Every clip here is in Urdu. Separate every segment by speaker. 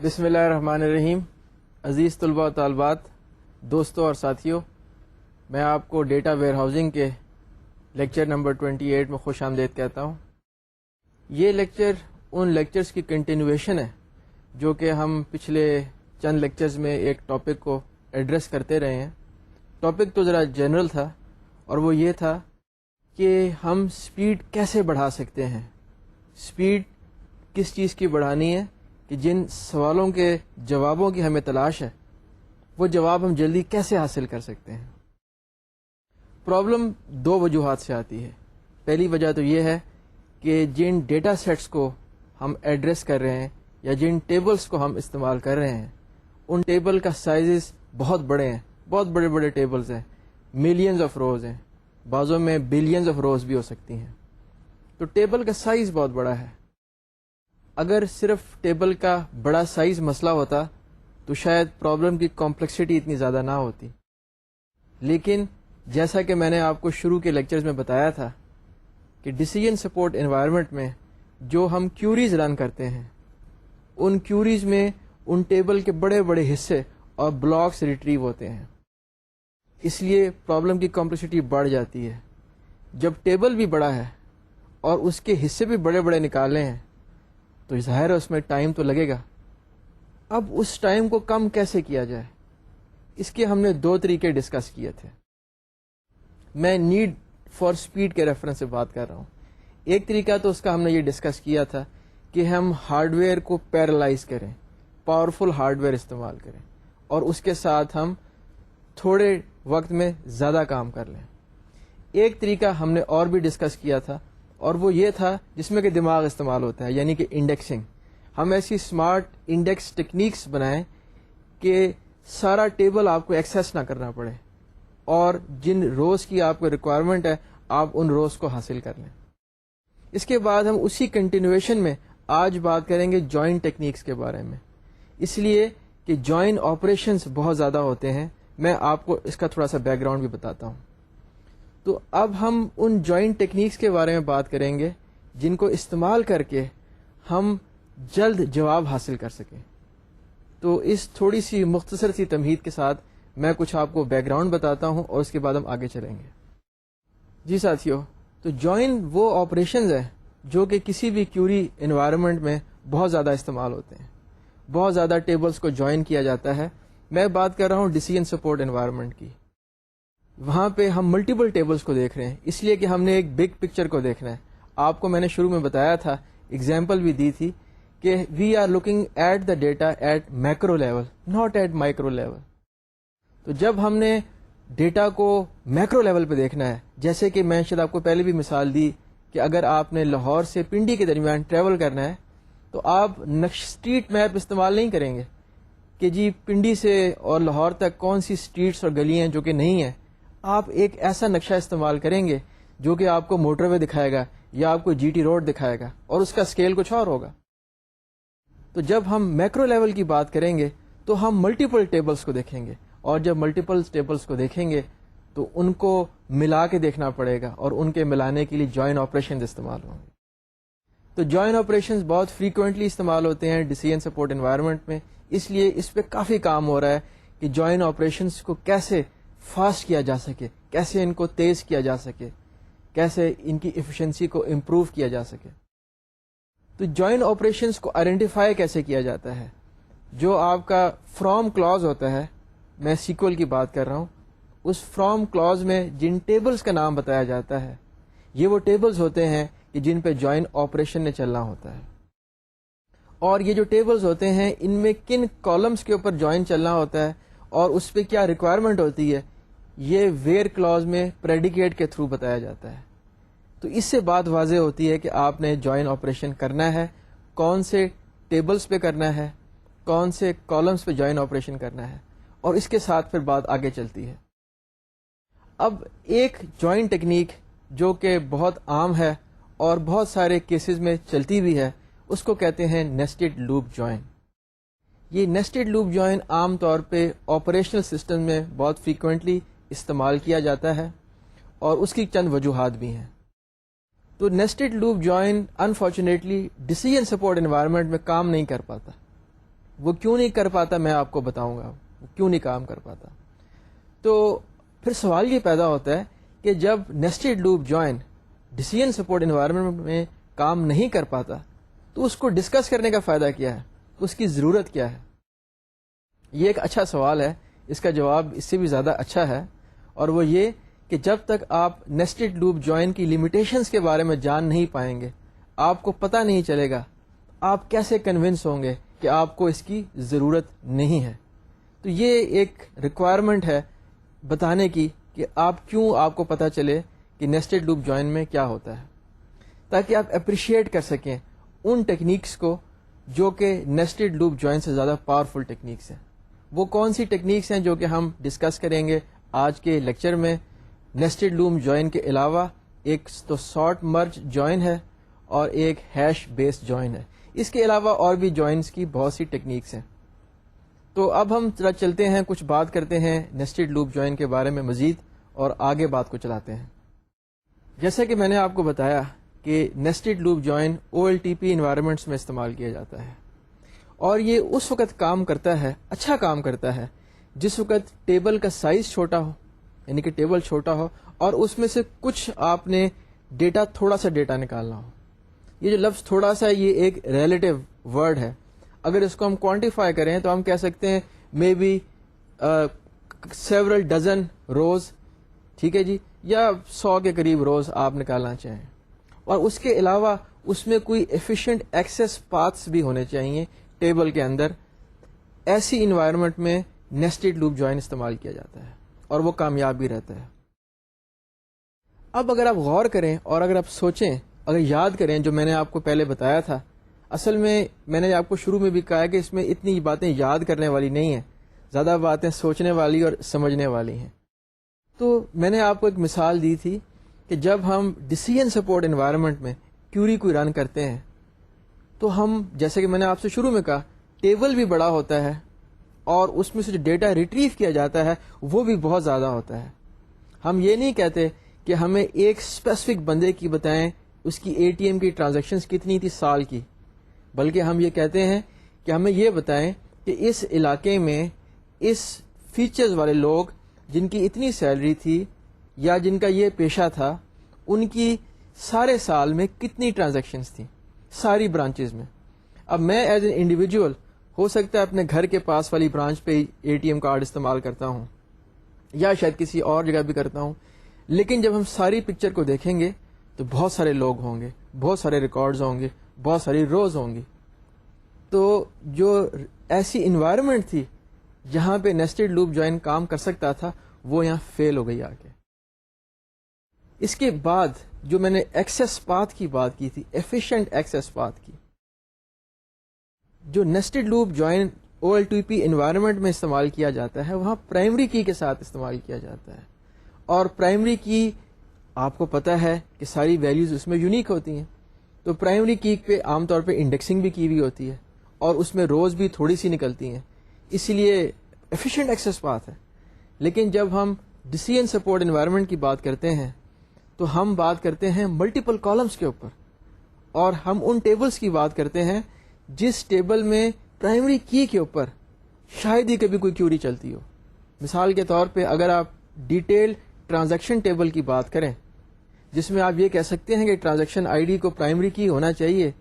Speaker 1: بسم اللہ الرحمن الرحیم. عزیز طلباء و طالبات، دوستوں اور ساتھیوں، میں آپ کو ڈیٹا ویئر ہاؤسنگ کے لیکچر نمبر 28 میں خوش آمدید کہتا ہوں. یہ لیکچر ان لیکچرز کی کنٹینویشن ہے جو کہ ہم پچھلے چند لیکچرز میں ایک ٹاپک کو ایڈریس کرتے رہے ہیں. ٹاپک تو ذرا جنرل تھا اور وہ یہ تھا کہ ہم سپیڈ کیسے بڑھا سکتے ہیں. سپیڈ کس چیز کی بڑھانی ہے کہ جن سوالوں کے جوابوں کی ہمیں تلاش ہے وہ جواب ہم جلدی کیسے حاصل کر سکتے ہیں. پرابلم دو وجوہات سے آتی ہے. پہلی وجہ تو یہ ہے کہ جن ڈیٹا سیٹس کو ہم ایڈریس کر رہے ہیں یا جن ٹیبلز کو ہم استعمال کر رہے ہیں ان ٹیبل کا سائزز بہت بڑے ہیں، بہت بڑے بڑے ٹیبلز ہیں، ملینز آف روز ہیں، بعضوں میں بلینز آف روز بھی ہو سکتی ہیں. تو ٹیبل کا سائز بہت بڑا ہے. اگر صرف ٹیبل کا بڑا سائز مسئلہ ہوتا تو شاید پرابلم کی کمپلیکسٹی اتنی زیادہ نہ ہوتی. لیکن جیسا کہ میں نے آپ کو شروع کے لیکچرز میں بتایا تھا کہ ڈیسیژن سپورٹ انوائرمنٹ میں جو ہم کیوریز رن کرتے ہیں ان کیوریز میں ان ٹیبل کے بڑے بڑے حصے اور بلاکس ریٹریو ہوتے ہیں. اس لیے پرابلم کی کمپلیکسٹی بڑھ جاتی ہے. جب ٹیبل بھی بڑا ہے اور اس کے حصے بھی بڑے بڑے نکالے ہیں تو ظاہر ہے اس میں ٹائم تو لگے گا. اب اس ٹائم کو کم کیسے کیا جائے، اس کے ہم نے دو طریقے ڈسکس کیے تھے. میں نیڈ فار سپیڈ کے ریفرنس سے بات کر رہا ہوں. ایک طریقہ تو اس کا ہم نے یہ ڈسکس کیا تھا کہ ہم ہارڈ ویئر کو پیرالائز کریں، پاورفل ہارڈ ویئر استعمال کریں اور اس کے ساتھ ہم تھوڑے وقت میں زیادہ کام کر لیں. ایک طریقہ ہم نے اور بھی ڈسکس کیا تھا اور وہ یہ تھا جس میں کہ دماغ استعمال ہوتا ہے، یعنی کہ انڈیکسنگ. ہم ایسی اسمارٹ انڈیکس ٹیکنیکس بنائیں کہ سارا ٹیبل آپ کو ایکسیس نہ کرنا پڑے اور جن روز کی آپ کو ریکوائرمنٹ ہے آپ ان روز کو حاصل کر لیں. اس کے بعد ہم اسی کنٹینویشن میں آج بات کریں گے جوائن ٹیکنیکس کے بارے میں، اس لیے کہ جوائن آپریشنز بہت زیادہ ہوتے ہیں. میں آپ کو اس کا تھوڑا سا بیک گراؤنڈ بھی بتاتا ہوں. تو اب ہم ان جوائنٹ ٹیکنیکس کے بارے میں بات کریں گے جن کو استعمال کر کے ہم جلد جواب حاصل کر سکیں. تو اس تھوڑی سی مختصر سی تمہید کے ساتھ میں کچھ آپ کو بیک گراؤنڈ بتاتا ہوں اور اس کے بعد ہم آگے چلیں گے. جی ساتھیو، تو جوائن وہ آپریشنز ہیں جو کہ کسی بھی کیوری انوائرمنٹ میں بہت زیادہ استعمال ہوتے ہیں. بہت زیادہ ٹیبلز کو جوائن کیا جاتا ہے. میں بات کر رہا ہوں ڈیسیژن سپورٹ انوائرمنٹ کی. وہاں پہ ہم ملٹیپل ٹیبلز کو دیکھ رہے ہیں اس لیے کہ ہم نے ایک بگ پکچر کو دیکھنا ہے. آپ کو میں نے شروع میں بتایا تھا، ایگزامپل بھی دی تھی کہ we are looking at the data at macro level not at micro level. تو جب ہم نے ڈیٹا کو میکرو لیول پہ دیکھنا ہے، جیسے کہ میں شاید آپ کو پہلے بھی مثال دی کہ اگر آپ نے لاہور سے پنڈی کے درمیان ٹریول کرنا ہے تو آپ اسٹریٹ میپ استعمال نہیں کریں گے کہ جی پنڈی سے اور لاہور تک کون سی اسٹریٹس اور گلیاں ہیں جو کہ نہیں ہیں. آپ ایک ایسا نقشہ استعمال کریں گے جو کہ آپ کو موٹر وے دکھائے گا یا آپ کو جی ٹی روڈ دکھائے گا اور اس کا اسکیل کچھ اور ہوگا. تو جب ہم میکرو لیول کی بات کریں گے تو ہم ملٹیپل ٹیبلز کو دیکھیں گے اور جب ملٹیپل ٹیبلز کو دیکھیں گے تو ان کو ملا کے دیکھنا پڑے گا اور ان کے ملانے کے لیے جوائن آپریشنز استعمال ہوں گے. تو جوائن آپریشنز بہت فریکوینٹلی استعمال ہوتے ہیں ڈیسیژن سپورٹ انوائرمنٹ میں، اس لیے اس پہ کافی کام ہو رہا ہے کہ جوائن آپریشنز کو کیسے فاسٹ کیا جا سکے، کیسے ان کو تیز کیا جا سکے، کیسے ان کی ایفیشنسی کو امپروو کیا جا سکے. تو جوائن آپریشنز کو آئیڈینٹیفائی کیسے کیا جاتا ہے؟ جو آپ کا فرام کلاز ہوتا ہے، میں سیکول کی بات کر رہا ہوں، اس فرام کلاز میں جن ٹیبلز کا نام بتایا جاتا ہے یہ وہ ٹیبلز ہوتے ہیں کہ جن پہ جوائن آپریشن نے چلنا ہوتا ہے. اور یہ جو ٹیبلز ہوتے ہیں ان میں کن کالمز کے اوپر جوائن چلنا ہوتا ہے اور اس پہ کیا ریکوائرمنٹ ہوتی ہے یہ ویئر کلاز میں پریڈیکیٹ کے تھرو بتایا جاتا ہے. تو اس سے بات واضح ہوتی ہے کہ آپ نے جوائن آپریشن کرنا ہے، کون سے ٹیبلز پہ کرنا ہے، کون سے کالمز پہ جوائن آپریشن کرنا ہے، اور اس کے ساتھ پھر بات آگے چلتی ہے. اب ایک جوائن ٹیکنیک جو کہ بہت عام ہے اور بہت سارے کیسز میں چلتی بھی ہے اس کو کہتے ہیں نیسٹڈ لوپ جوائن. یہ نیسٹڈ لوپ جوائن عام طور پہ آپریشنل سسٹم میں بہت فریکوینٹلی استعمال کیا جاتا ہے اور اس کی چند وجوہات بھی ہیں. تو nested loop join unfortunately decision support environment میں کام نہیں کر پاتا. وہ کیوں نہیں کر پاتا میں آپ کو بتاؤں گا، وہ کیوں نہیں کام کر پاتا. تو پھر سوال یہ پیدا ہوتا ہے کہ جب nested loop join decision support environment میں کام نہیں کر پاتا تو اس کو ڈسکس کرنے کا فائدہ کیا ہے، اس کی ضرورت کیا ہے؟ یہ ایک اچھا سوال ہے، اس کا جواب اس سے بھی زیادہ اچھا ہے، اور وہ یہ کہ جب تک آپ نیسٹڈ لوپ جوائن کی لمیٹیشنز کے بارے میں جان نہیں پائیں گے، آپ کو پتہ نہیں چلے گا آپ کیسے کنونس ہوں گے کہ آپ کو اس کی ضرورت نہیں ہے. تو یہ ایک ریکوائرمنٹ ہے بتانے کی کہ آپ کو پتہ چلے کہ نیسٹڈ لوپ جوائن میں کیا ہوتا ہے، تاکہ آپ اپریشیٹ کر سکیں ان ٹیکنیکس کو جو کہ نیسٹڈ لوپ جوائن سے زیادہ پاورفل ٹیکنیکس ہیں. وہ کون سی ٹیکنیکس ہیں جو کہ ہم ڈسکس کریں گے آج کے لیکچر میں؟ نیسٹڈ لوپ جوائن کے علاوہ ایک تو سارٹ مرج جوائن ہے اور ایک ہیش بیس جوائن ہے. اس کے علاوہ اور بھی جوائنس کی بہت سی ٹیکنیکس ہیں. تو اب ہم ذرا چلتے ہیں، کچھ بات کرتے ہیں نیسٹڈ لوپ جوائن کے بارے میں مزید اور آگے بات کو چلاتے ہیں. جیسا کہ میں نے آپ کو بتایا کہ nested loop join OLTP environments میں استعمال کیا جاتا ہے، اور یہ اس وقت کام کرتا ہے، اچھا کام کرتا ہے، جس وقت ٹیبل کا سائز چھوٹا ہو، یعنی کہ ٹیبل چھوٹا ہو اور اس میں سے کچھ آپ نے تھوڑا سا ڈیٹا نکالنا ہو. یہ جو لفظ تھوڑا سا، یہ ایک ریلیٹو ورڈ ہے. اگر اس کو ہم کوانٹیفائی کریں تو ہم کہہ سکتے ہیں مے بی سیورل ڈزن روز، ٹھیک ہے جی، یا 100 کے قریب روز آپ نکالنا چاہیں. اور اس کے علاوہ اس میں کوئی ایفیشینٹ ایکسیس پاتھس بھی ہونے چاہیے ٹیبل کے اندر. ایسی انوائرمنٹ میں نیسٹڈ لوپ جوائن استعمال کیا جاتا ہے اور وہ کامیاب بھی رہتا ہے. اب اگر آپ غور کریں اور اگر آپ سوچیں، اگر یاد کریں جو میں نے آپ کو پہلے بتایا تھا، اصل میں نے آپ کو شروع میں بھی کہا کہ اس میں اتنی باتیں یاد کرنے والی نہیں ہیں، زیادہ باتیں سوچنے والی اور سمجھنے والی ہیں. تو میں نے آپ کو ایک مثال دی تھی کہ جب ہم ڈیسیژن سپورٹ انوائرمنٹ میں کیوری کوئی رن کرتے ہیں تو ہم، جیسے کہ میں نے آپ سے شروع میں کہا، ٹیبل بھی بڑا ہوتا ہے اور اس میں سے جو ڈیٹا ریٹریو کیا جاتا ہے وہ بھی بہت زیادہ ہوتا ہے. ہم یہ نہیں کہتے کہ ہمیں ایک اسپیسیفک بندے کی بتائیں اس کی ATM کی ٹرانزیکشنز کتنی تھی سال کی، بلکہ ہم یہ کہتے ہیں کہ ہمیں یہ بتائیں کہ اس علاقے میں اس فیچرز والے لوگ جن کی اتنی سیلری تھی یا جن کا یہ پیشہ تھا، ان کی سارے سال میں کتنی ٹرانزیکشنز تھیں ساری برانچز میں. اب میں ایز این انڈیویجول ہو سکتا ہے اپنے گھر کے پاس والی برانچ پہ ATM کارڈ استعمال کرتا ہوں یا شاید کسی اور جگہ بھی کرتا ہوں، لیکن جب ہم ساری پکچر کو دیکھیں گے تو بہت سارے لوگ ہوں گے، بہت سارے ریکارڈز ہوں گے، بہت ساری روز ہوں گی. تو جو ایسی انوائرمنٹ تھی جہاں پہ نیسٹڈ لوپ جوائن کام کر سکتا تھا وہ یہاں فیل ہو گئی آ کے. اس کے بعد جو میں نے ایکسیس پاتھ کی بات کی تھی، ایفیشینٹ ایکسیس پاتھ کی، جو nested loop join OLTP environment میں استعمال کیا جاتا ہے وہاں پرائمری کی کے ساتھ استعمال کیا جاتا ہے. اور پرائمری کی آپ کو پتہ ہے کہ ساری ویلیوز اس میں یونیک ہوتی ہیں، تو پرائمری کی پہ عام طور پہ انڈیکسنگ بھی کی ہوئی ہوتی ہے اور اس میں روز بھی تھوڑی سی نکلتی ہیں، اسی لیے ایفیشینٹ ایکسیس پاتھ ہے. لیکن جب ہم ڈیسیژن سپورٹ انوائرمنٹ کی بات کرتے ہیں تو ہم بات کرتے ہیں ملٹیپل کالمس کے اوپر، اور ہم ان ٹیبلز کی بات کرتے ہیں جس ٹیبل میں پرائمری کی کے اوپر شاید ہی کبھی کوئی کیوری چلتی ہو. مثال کے طور پہ اگر آپ ڈیٹیل ٹرانزیکشن ٹیبل کی بات کریں جس میں آپ یہ کہہ سکتے ہیں کہ ٹرانزیکشن ID کو پرائمری کی ہونا چاہیے،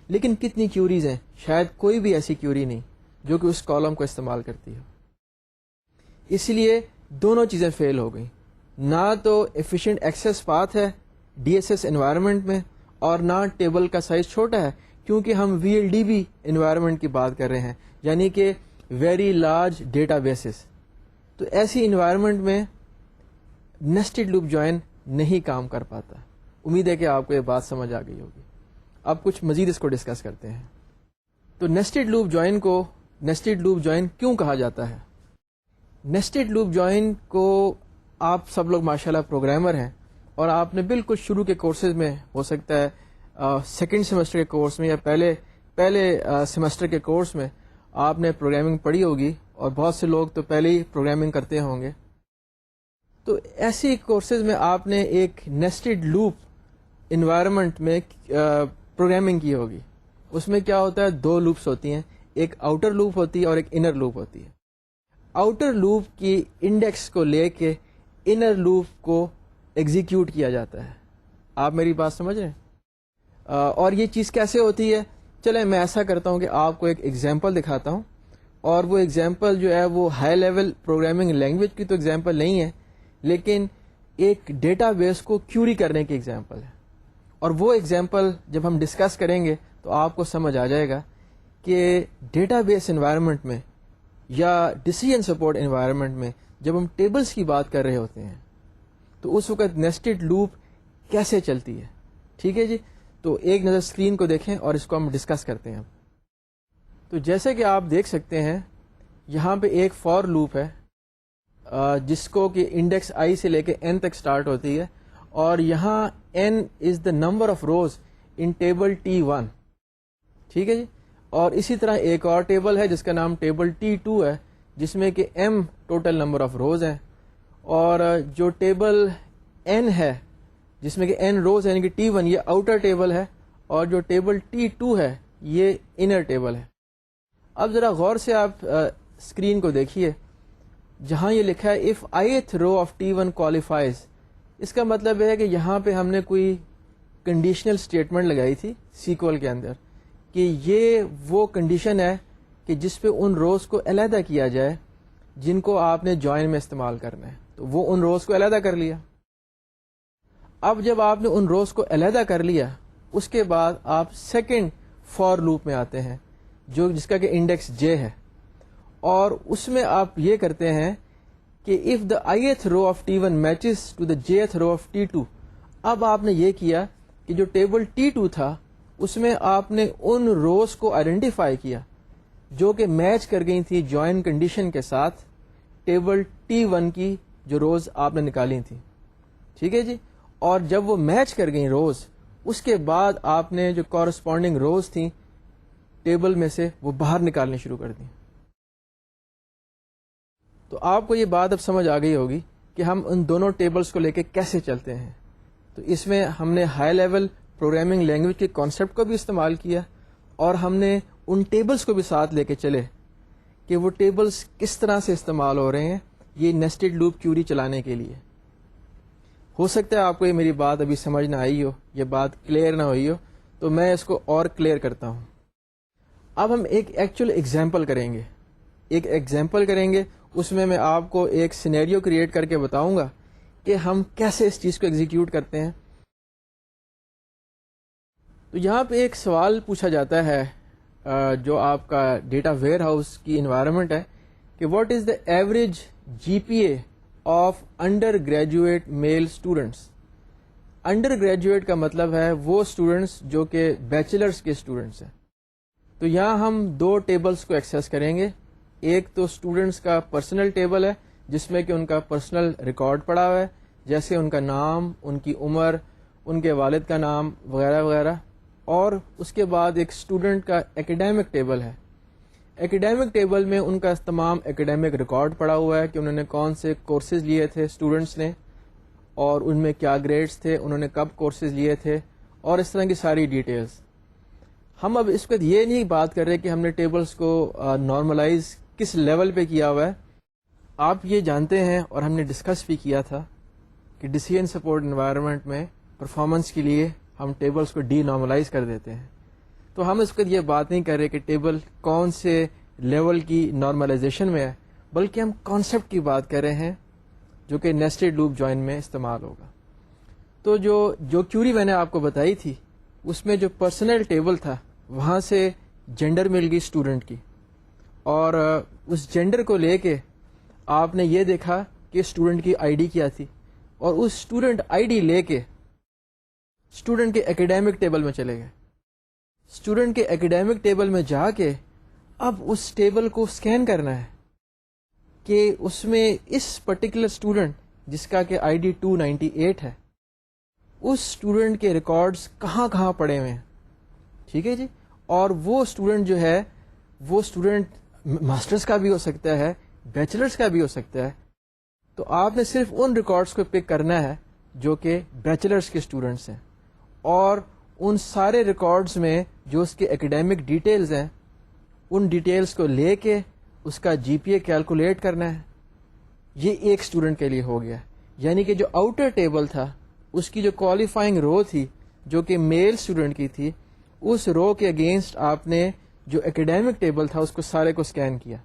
Speaker 1: لیکن کتنی کیوریز ہیں؟ شاید کوئی بھی ایسی کیوری نہیں جو کہ اس کالم کو استعمال کرتی ہو. اس لیے دونوں چیزیں فیل ہو گئیں، نہ تو ایفیشینٹ ایکسیس پاتھ ہے DSS انوائرمنٹ میں اور نہ ٹیبل کا سائز چھوٹا ہے، کیونکہ ہم VLDB انوائرمنٹ کی بات کر رہے ہیں، یعنی کہ ویری لارج ڈیٹا بیسز. تو ایسی انوائرمنٹ میں نیسٹڈ لوپ جوائن نہیں کام کر پاتا. امید ہے کہ آپ کو یہ بات سمجھ آ گئی ہوگی. اب کچھ مزید اس کو ڈسکس کرتے ہیں. تو نیسٹڈ لوپ جوائن کو نیسٹڈ لوپ جوائن کیوں کہا جاتا ہے؟ نیسٹڈ لوپ جوائن کو آپ سب لوگ ماشاءاللہ پروگرامر ہیں اور آپ نے بالکل شروع کے کورسز میں، ہو سکتا ہے سیکنڈ سیمسٹر کے کورس میں یا پہلے سیمسٹر کے کورس میں آپ نے پروگرامنگ پڑھی ہوگی، اور بہت سے لوگ تو پہلے ہی پروگرامنگ کرتے ہوں گے. تو ایسی کورسز میں آپ نے ایک نیسٹڈ لوپ انوائرمنٹ میں پروگرامنگ کی ہوگی. اس میں کیا ہوتا ہے، 2 لوپس ہوتی ہیں، ایک آؤٹر لوپ ہوتی ہے اور ایک انر لوپ ہوتی ہے. آؤٹر لوپ کی انڈیکس کو لے کے انر لوپ کو ایگزیکیوٹ کیا جاتا ہے. آپ میری بات سمجھ رہے ہیں؟ اور یہ چیز کیسے ہوتی ہے؟ چلیں میں ایسا کرتا ہوں کہ آپ کو ایک ایگزامپل دکھاتا ہوں, اور وہ ایگزامپل جو ہے وہ ہائی لیول پروگرامنگ لینگویج کی تو ایگزامپل نہیں ہے, لیکن ایک ڈیٹا بیس کو کیوری کرنے کی ایگزامپل ہے. اور وہ ایگزامپل جب ہم ڈسکس کریں گے تو آپ کو سمجھ آ جائے گا کہ ڈیٹا بیس انوائرمنٹ میں یا ڈیسیژن سپورٹ انوائرمنٹ میں جب ہم ٹیبلز کی بات کر رہے ہوتے ہیں تو اس وقت نیسٹڈ لوپ کیسے چلتی ہے. ٹھیک ہے جی, تو ایک نظر اسکرین کو دیکھیں اور اس کو ہم ڈسکس کرتے ہیں. تو جیسے کہ آپ دیکھ سکتے ہیں یہاں پہ ایک فار لوپ ہے جس کو کہ انڈیکس i سے لے کے n تک سٹارٹ ہوتی ہے, اور یہاں n is the number of rows in table T1. ٹھیک ہے جی, اور اسی طرح ایک اور ٹیبل ہے جس کا نام ٹیبل T2 ہے جس میں کہ m total number of rows ہیں, اور جو ٹیبل n ہے جس میں کہ n روز ہے یعنی کہ T1 یہ آؤٹر ٹیبل ہے, اور جو ٹیبل T2 ہے یہ انر ٹیبل ہے. اب ذرا غور سے آپ اسکرین کو دیکھیے, جہاں یہ لکھا ہے if ith row of T1 qualifies, اس کا مطلب ہے کہ یہاں پہ ہم نے کوئی کنڈیشنل اسٹیٹمنٹ لگائی تھی سیکول کے اندر کہ یہ وہ کنڈیشن ہے کہ جس پہ ان روز کو علیحدہ کیا جائے جن کو آپ نے جوائن میں استعمال کرنا ہے. تو وہ ان روز کو علیحدہ کر لیا. اب جب آپ نے ان روز کو علیحدہ کر لیا اس کے بعد آپ سیکنڈ فار لوپ میں آتے ہیں جو جس کا کہ انڈیکس j ہے, اور اس میں آپ یہ کرتے ہیں کہ if the ith row of T1 matches to the jth row of T2. اب آپ نے یہ کیا کہ جو ٹیبل T2 تھا اس میں آپ نے ان روز کو آئیڈینٹیفائی کیا جو کہ میچ کر گئی تھی جوائن کنڈیشن کے ساتھ ٹیبل T1 کی جو روز آپ نے نکالی تھی. ٹھیک ہے جی, اور جب وہ میچ کر گئیں روز اس کے بعد آپ نے جو کورسپونڈنگ روز تھیں ٹیبل میں سے وہ باہر نکالنے شروع کر دیں. تو آپ کو یہ بات اب سمجھ آ گئی ہوگی کہ ہم ان دونوں ٹیبلز کو لے کے کیسے چلتے ہیں. تو اس میں ہم نے ہائی لیول پروگرامنگ لینگویج کے کانسیپٹ کو بھی استعمال کیا, اور ہم نے ان ٹیبلز کو بھی ساتھ لے کے چلے کہ وہ ٹیبلز کس طرح سے استعمال ہو رہے ہیں یہ نیسٹڈ لوپ کیوری چلانے کے لیے. ہو سکتا ہے آپ کو یہ میری بات ابھی سمجھ نہ آئی ہو, یہ بات کلیئر نہ ہوئی ہو, تو میں اس کو اور کلیئر کرتا ہوں. اب ہم ایک ایکچوئل ایگزامپل کریں گے, اس میں آپ کو ایک سینیریو کریٹ کر کے بتاؤں گا کہ ہم کیسے اس چیز کو ایگزیکیوٹ کرتے ہیں. تو یہاں پہ ایک سوال پوچھا جاتا ہے جو آپ کا ڈیٹا ویئر ہاؤس کی انوائرمنٹ ہے کہ what is the average GPA of undergraduate male students. Undergraduate کا مطلب ہے وہ اسٹوڈنٹس جو کہ بیچلرس کے اسٹوڈنٹس ہیں. تو یہاں ہم دو ٹیبلز کو ایکسیس کریں گے. ایک تو اسٹوڈنٹس کا پرسنل ٹیبل ہے جس میں کہ ان کا پرسنل ریکارڈ پڑا ہوا ہے, جیسے ان کا نام, ان کی عمر, ان کے والد کا نام وغیرہ وغیرہ. اور اس کے بعد ایک اسٹوڈنٹ کا ایکیڈیمک ٹیبل ہے. ایکیڈیمک ٹیبل میں ان کا تمام ایکیڈیمک ریکارڈ پڑا ہوا ہے کہ انہوں نے کون سے کورسز لیے تھے اسٹوڈنٹس نے, اور ان میں کیا گریڈز تھے, انہوں نے کب کورسز لیے تھے, اور اس طرح کی ساری ڈیٹیلز. ہم اب اس وقت یہ نہیں بات کر رہے کہ ہم نے ٹیبلز کو نارملائز کس لیول پہ کیا ہوا ہے. آپ یہ جانتے ہیں اور ہم نے ڈسکس بھی کیا تھا کہ ڈیسیژن سپورٹ انوائرمنٹ میں پرفارمنس کے لیے ہم ٹیبلز کو ڈی نارملائز کر دیتے ہیں. تو ہم اس وقت یہ بات نہیں کر رہے کہ ٹیبل کون سے لیول کی نارملائزیشن میں ہے, بلکہ ہم کانسیپٹ کی بات کر رہے ہیں جو کہ نیسٹڈ لوپ جوائن میں استعمال ہوگا. تو جو کیوری میں نے آپ کو بتائی تھی اس میں جو پرسنل ٹیبل تھا وہاں سے جینڈر مل گئی اسٹوڈنٹ کی, اور اس جینڈر کو لے کے آپ نے یہ دیکھا کہ اسٹوڈنٹ کی آئی ڈی کیا تھی, اور اس اسٹوڈنٹ آئی ڈی لے کے اسٹوڈنٹ کے ایکیڈیمک ٹیبل میں چلے گئے. اسٹوڈنٹ کے ایکیڈیمک ٹیبل میں جا کے اب اس ٹیبل کو اسکین کرنا ہے کہ اس میں اس پرٹیکولر اسٹوڈنٹ جس کا کہ آئی ڈی 298 ہے اس اسٹوڈنٹ کے ریکارڈز کہاں کہاں پڑے ہوئے ہیں. ٹھیک ہے جی, اور وہ اسٹوڈنٹ جو ہے وہ اسٹوڈنٹ ماسٹرز کا بھی ہو سکتا ہے, بیچلرز کا بھی ہو سکتا ہے. تو آپ نے صرف ان ریکارڈز کو پک کرنا ہے جو کہ بیچلرز کے اسٹوڈنٹس ہیں, اور ان سارے ریکارڈز میں جو اس کے ایکیڈیمک ڈیٹیلز ہیں ان ڈیٹیلز کو لے کے اس کا جی پی اے کیلکولیٹ کرنا ہے. یہ ایک اسٹوڈنٹ کے لیے ہو گیا. یعنی کہ جو آؤٹر ٹیبل تھا اس کی جو کوالیفائنگ رو تھی جو کہ میل اسٹوڈنٹ کی تھی, اس رو کے اگینسٹ آپ نے جو اکیڈیمک ٹیبل تھا اس کو سارے کو اسکین کیا.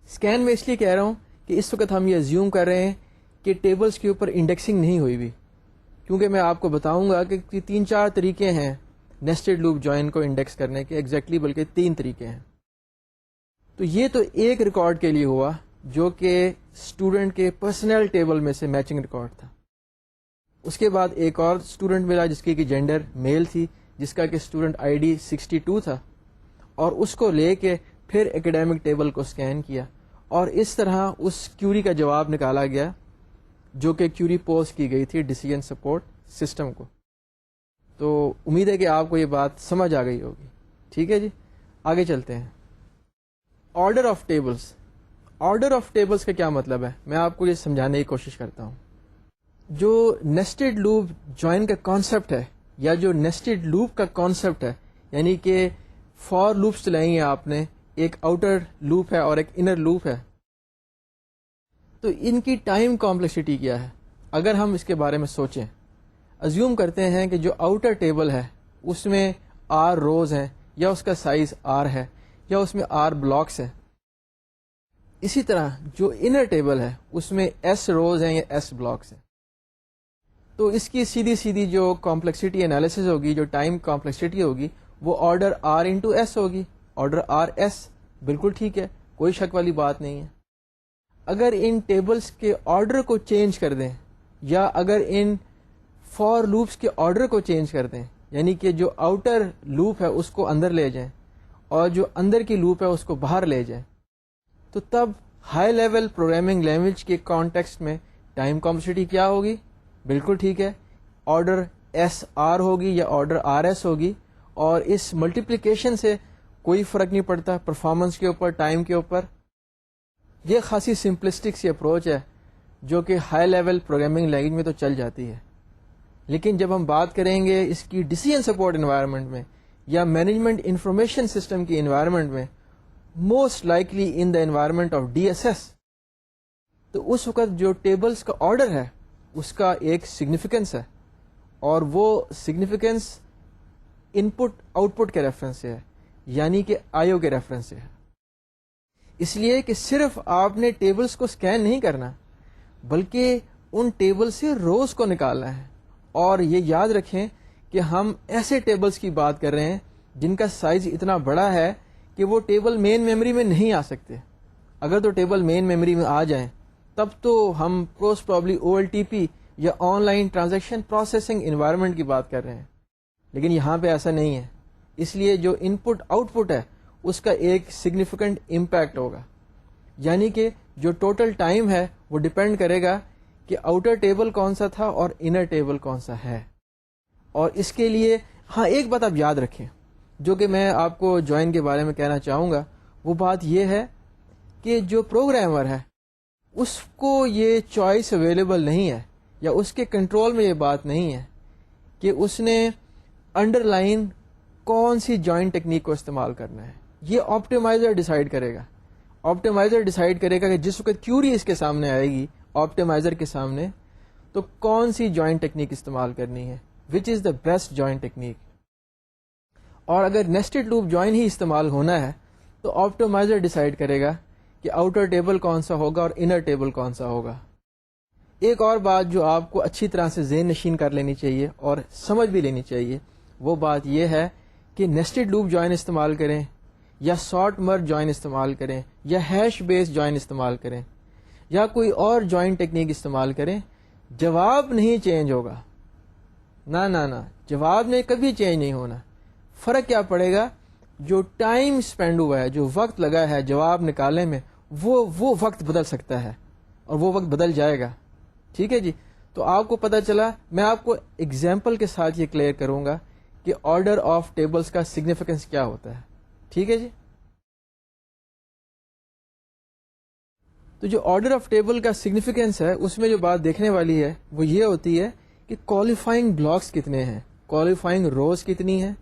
Speaker 1: اسکین میں اس لیے کہہ رہا ہوں کہ اس وقت ہم یہ ازیوم کر رہے ہیں کہ ٹیبلز کے اوپر انڈیکسنگ نہیں ہوئی ہوئی, کیونکہ میں آپ کو بتاؤں گا کہ 3-4 طریقے ہیں نیسٹڈ لوپ جوائن کو انڈیکس کرنے کے, ایگزیکٹلی بلکہ 3 طریقے ہیں. تو یہ تو ایک ریکارڈ کے لیے ہوا جو کہ اسٹوڈنٹ کے پرسنل ٹیبل میں سے میچنگ ریکارڈ تھا. اس کے بعد ایک اور اسٹوڈنٹ ملا جس کی کہ جینڈر میل تھی, جس کا کہ اسٹوڈنٹ آئی ڈی 62 تھا, اور اس کو لے کے پھر اکیڈیمک ٹیبل کو اسکین کیا, اور اس طرح اس کیوری کا جواب نکالا گیا جو کہ کیوری پوسٹ کی گئی تھی ڈیسیژن سپورٹ سسٹم کو. تو امید ہے کہ آپ کو یہ بات سمجھ آ گئی ہوگی. ٹھیک ہے جی, آگے چلتے ہیں. Order of tables. Order of tables کا کیا مطلب ہے, میں آپ کو یہ سمجھانے کی کوشش کرتا ہوں. جو نیسٹڈ لوپ جوائن کا کانسیپٹ ہے, یا جو نیسٹڈ لوپ کا کانسیپٹ ہے, یعنی کہ فار لوپس چلائیں گے آپ نے, ایک آؤٹر لوپ ہے اور ایک انر لوپ ہے, تو ان کی ٹائم کمپلیکسٹی کیا ہے. اگر ہم اس کے بارے میں سوچیں, ازیوم کرتے ہیں کہ جو آؤٹر ٹیبل ہے اس میں آر روز ہیں, یا اس کا سائز آر ہے, یا اس میں آر بلاکس ہیں. اسی طرح جو انر ٹیبل ہے اس میں ایس روز ہیں یا ایس بلاکس ہیں. تو اس کی سیدھی سیدھی جو کمپلیکسٹی انالیسز ہوگی, جو ٹائم کمپلیکسٹی ہوگی, وہ آرڈر آر انٹو ایس ہوگی. آرڈر آر ایس, بالکل ٹھیک ہے, کوئی شک والی بات نہیں ہے. اگر ان ٹیبلز کے آرڈر کو چینج کر دیں, یا اگر ان فار لوپس کے آرڈر کو چینج کر دیں, یعنی کہ جو آؤٹر لوپ ہے اس کو اندر لے جائیں اور جو اندر کی لوپ ہے اس کو باہر لے جائیں, تو تب ہائی لیول پروگرامنگ لینگویج کے کانٹیکسٹ میں ٹائم کمپلیکسٹی کیا ہوگی؟ بالکل ٹھیک ہے, آرڈر ایس آر ہوگی یا آرڈر آر ایس ہوگی, اور اس ملٹیپلیکیشن سے کوئی فرق نہیں پڑتا پرفارمنس کے اوپر, ٹائم کے اوپر. یہ خاصی سمپلسٹک سی اپروچ ہے جو کہ ہائی لیول پروگرامنگ لینگویج میں تو چل جاتی ہے. لیکن جب ہم بات کریں گے اس کی ڈیسیژن سپورٹ انوائرمنٹ میں یا مینجمنٹ انفارمیشن سسٹم کی انوائرمنٹ میں, most likely in the environment of D S S, تو اس وقت جو ٹیبلز کا آرڈر ہے اس کا ایک سگنیفیکنس ہے, اور وہ سگنیفیکنس ان پٹ آؤٹ پٹ کے ریفرنس سے ہے, یعنی کہ آئیو کے ریفرنس سے ہے. اس لیے کہ صرف آپ نے ٹیبلز کو سکین نہیں کرنا, بلکہ ان ٹیبل سے روز کو نکالنا ہے. اور یہ یاد رکھیں کہ ہم ایسے ٹیبلز کی بات کر رہے ہیں جن کا سائز اتنا بڑا ہے کہ وہ ٹیبل مین میموری میں نہیں آ سکتے. اگر تو ٹیبل مین میموری میں آ جائیں تب تو ہم پروسٹ probably O L T P یا online transaction processing environment کی بات کر رہے ہیں, لیکن یہاں پہ ایسا نہیں ہے. اس لیے جو ان پٹ آؤٹ پٹ ہے اس کا ایک سگنیفیکنٹ امپیکٹ ہوگا, یعنی کہ جو ٹوٹل ٹائم ہے وہ ڈپینڈ کرے گا کہ آؤٹر ٹیبل کون سا تھا اور انر ٹیبل کون سا ہے. اور اس کے لیے ہاں ایک بات آپ یاد رکھیں جو کہ میں آپ کو جوائن کے بارے میں کہنا چاہوں گا, وہ بات یہ ہے کہ جو پروگرامر ہے اس کو یہ چوائس اویلیبل نہیں ہے, یا اس کے کنٹرول میں یہ بات نہیں ہے کہ اس نے انڈر لائن کون سی جوائن ٹیکنیک کو استعمال کرنا ہے. یہ آپٹیمائزر ڈیسائیڈ کرے گا. آپٹیمائزر ڈیسائیڈ کرے گا کہ جس وقت کیوری اس کے سامنے آئے گی آپٹیمائزر کے سامنے, تو کون سی جوائن ٹیکنیک استعمال کرنی ہے, وچ از دا بیسٹ جوائن ٹیکنیک. اور اگر نیسٹڈ لوپ جوائن ہی استعمال ہونا ہے تو آپٹیمائزر ڈیسائیڈ کرے گا کہ آؤٹر ٹیبل کون سا ہوگا اور انر ٹیبل کون سا ہوگا. ایک اور بات جو آپ کو اچھی طرح سے ذہن نشین کر لینی چاہیے اور سمجھ بھی لینی چاہیے, وہ بات یہ ہے کہ نیسٹڈ لوپ جوائن استعمال کریں یا سارٹ مرج جوائن استعمال کریں یا ہیش بیس جوائن استعمال کریں یا کوئی اور جوائن ٹیکنیک استعمال کریں, جواب نہیں چینج ہوگا. نہ جواب نے کبھی چینج نہیں ہونا. فرق کیا پڑے گا, جو ٹائم اسپینڈ ہوا ہے, جو وقت لگا ہے جواب نکالنے میں, وہ وقت بدل سکتا ہے اور وہ وقت بدل جائے گا. ٹھیک ہے جی, تو آپ کو پتا چلا. میں آپ کو ایگزامپل کے ساتھ یہ کلیئر کروں گا کہ آرڈر آف ٹیبلز کا سگنیفیکنس کیا ہوتا ہے. ٹھیک ہے جی, تو جو آرڈر آف ٹیبل کا سگنیفیکنس ہے اس میں جو بات دیکھنے والی ہے وہ یہ ہوتی ہے کہ کوالیفائنگ بلاکس کتنے ہیں, کوالیفائنگ روز کتنی ہیں,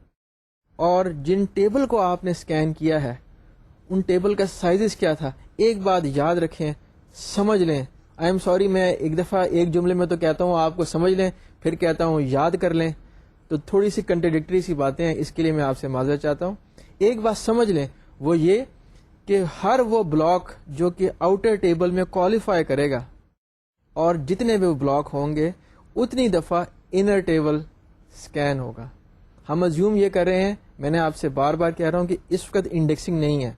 Speaker 1: اور جن ٹیبل کو آپ نے اسکین کیا ہے ان ٹیبل کا سائزز کیا تھا. ایک بات یاد رکھیں, سمجھ لیں. آئی ایم سوری, میں ایک دفعہ ایک جملے میں تو کہتا ہوں آپ کو سمجھ لیں, پھر کہتا ہوں یاد کر لیں, تو تھوڑی سی کنٹراڈکٹری سی باتیں ہیں, اس کے لیے میں آپ سے معذرت چاہتا ہوں. ایک بات سمجھ لیں, وہ یہ کہ ہر وہ بلاک جو کہ آؤٹر ٹیبل میں کوالیفائی کرے گا, اور جتنے بھی بلاک ہوں گے اتنی دفعہ انر ٹیبل اسکین ہوگا. ہم ازیوم یہ کر رہے ہیں, میں نے آپ سے بار بار کہہ رہا ہوں کہ اس وقت انڈیکسنگ نہیں ہے.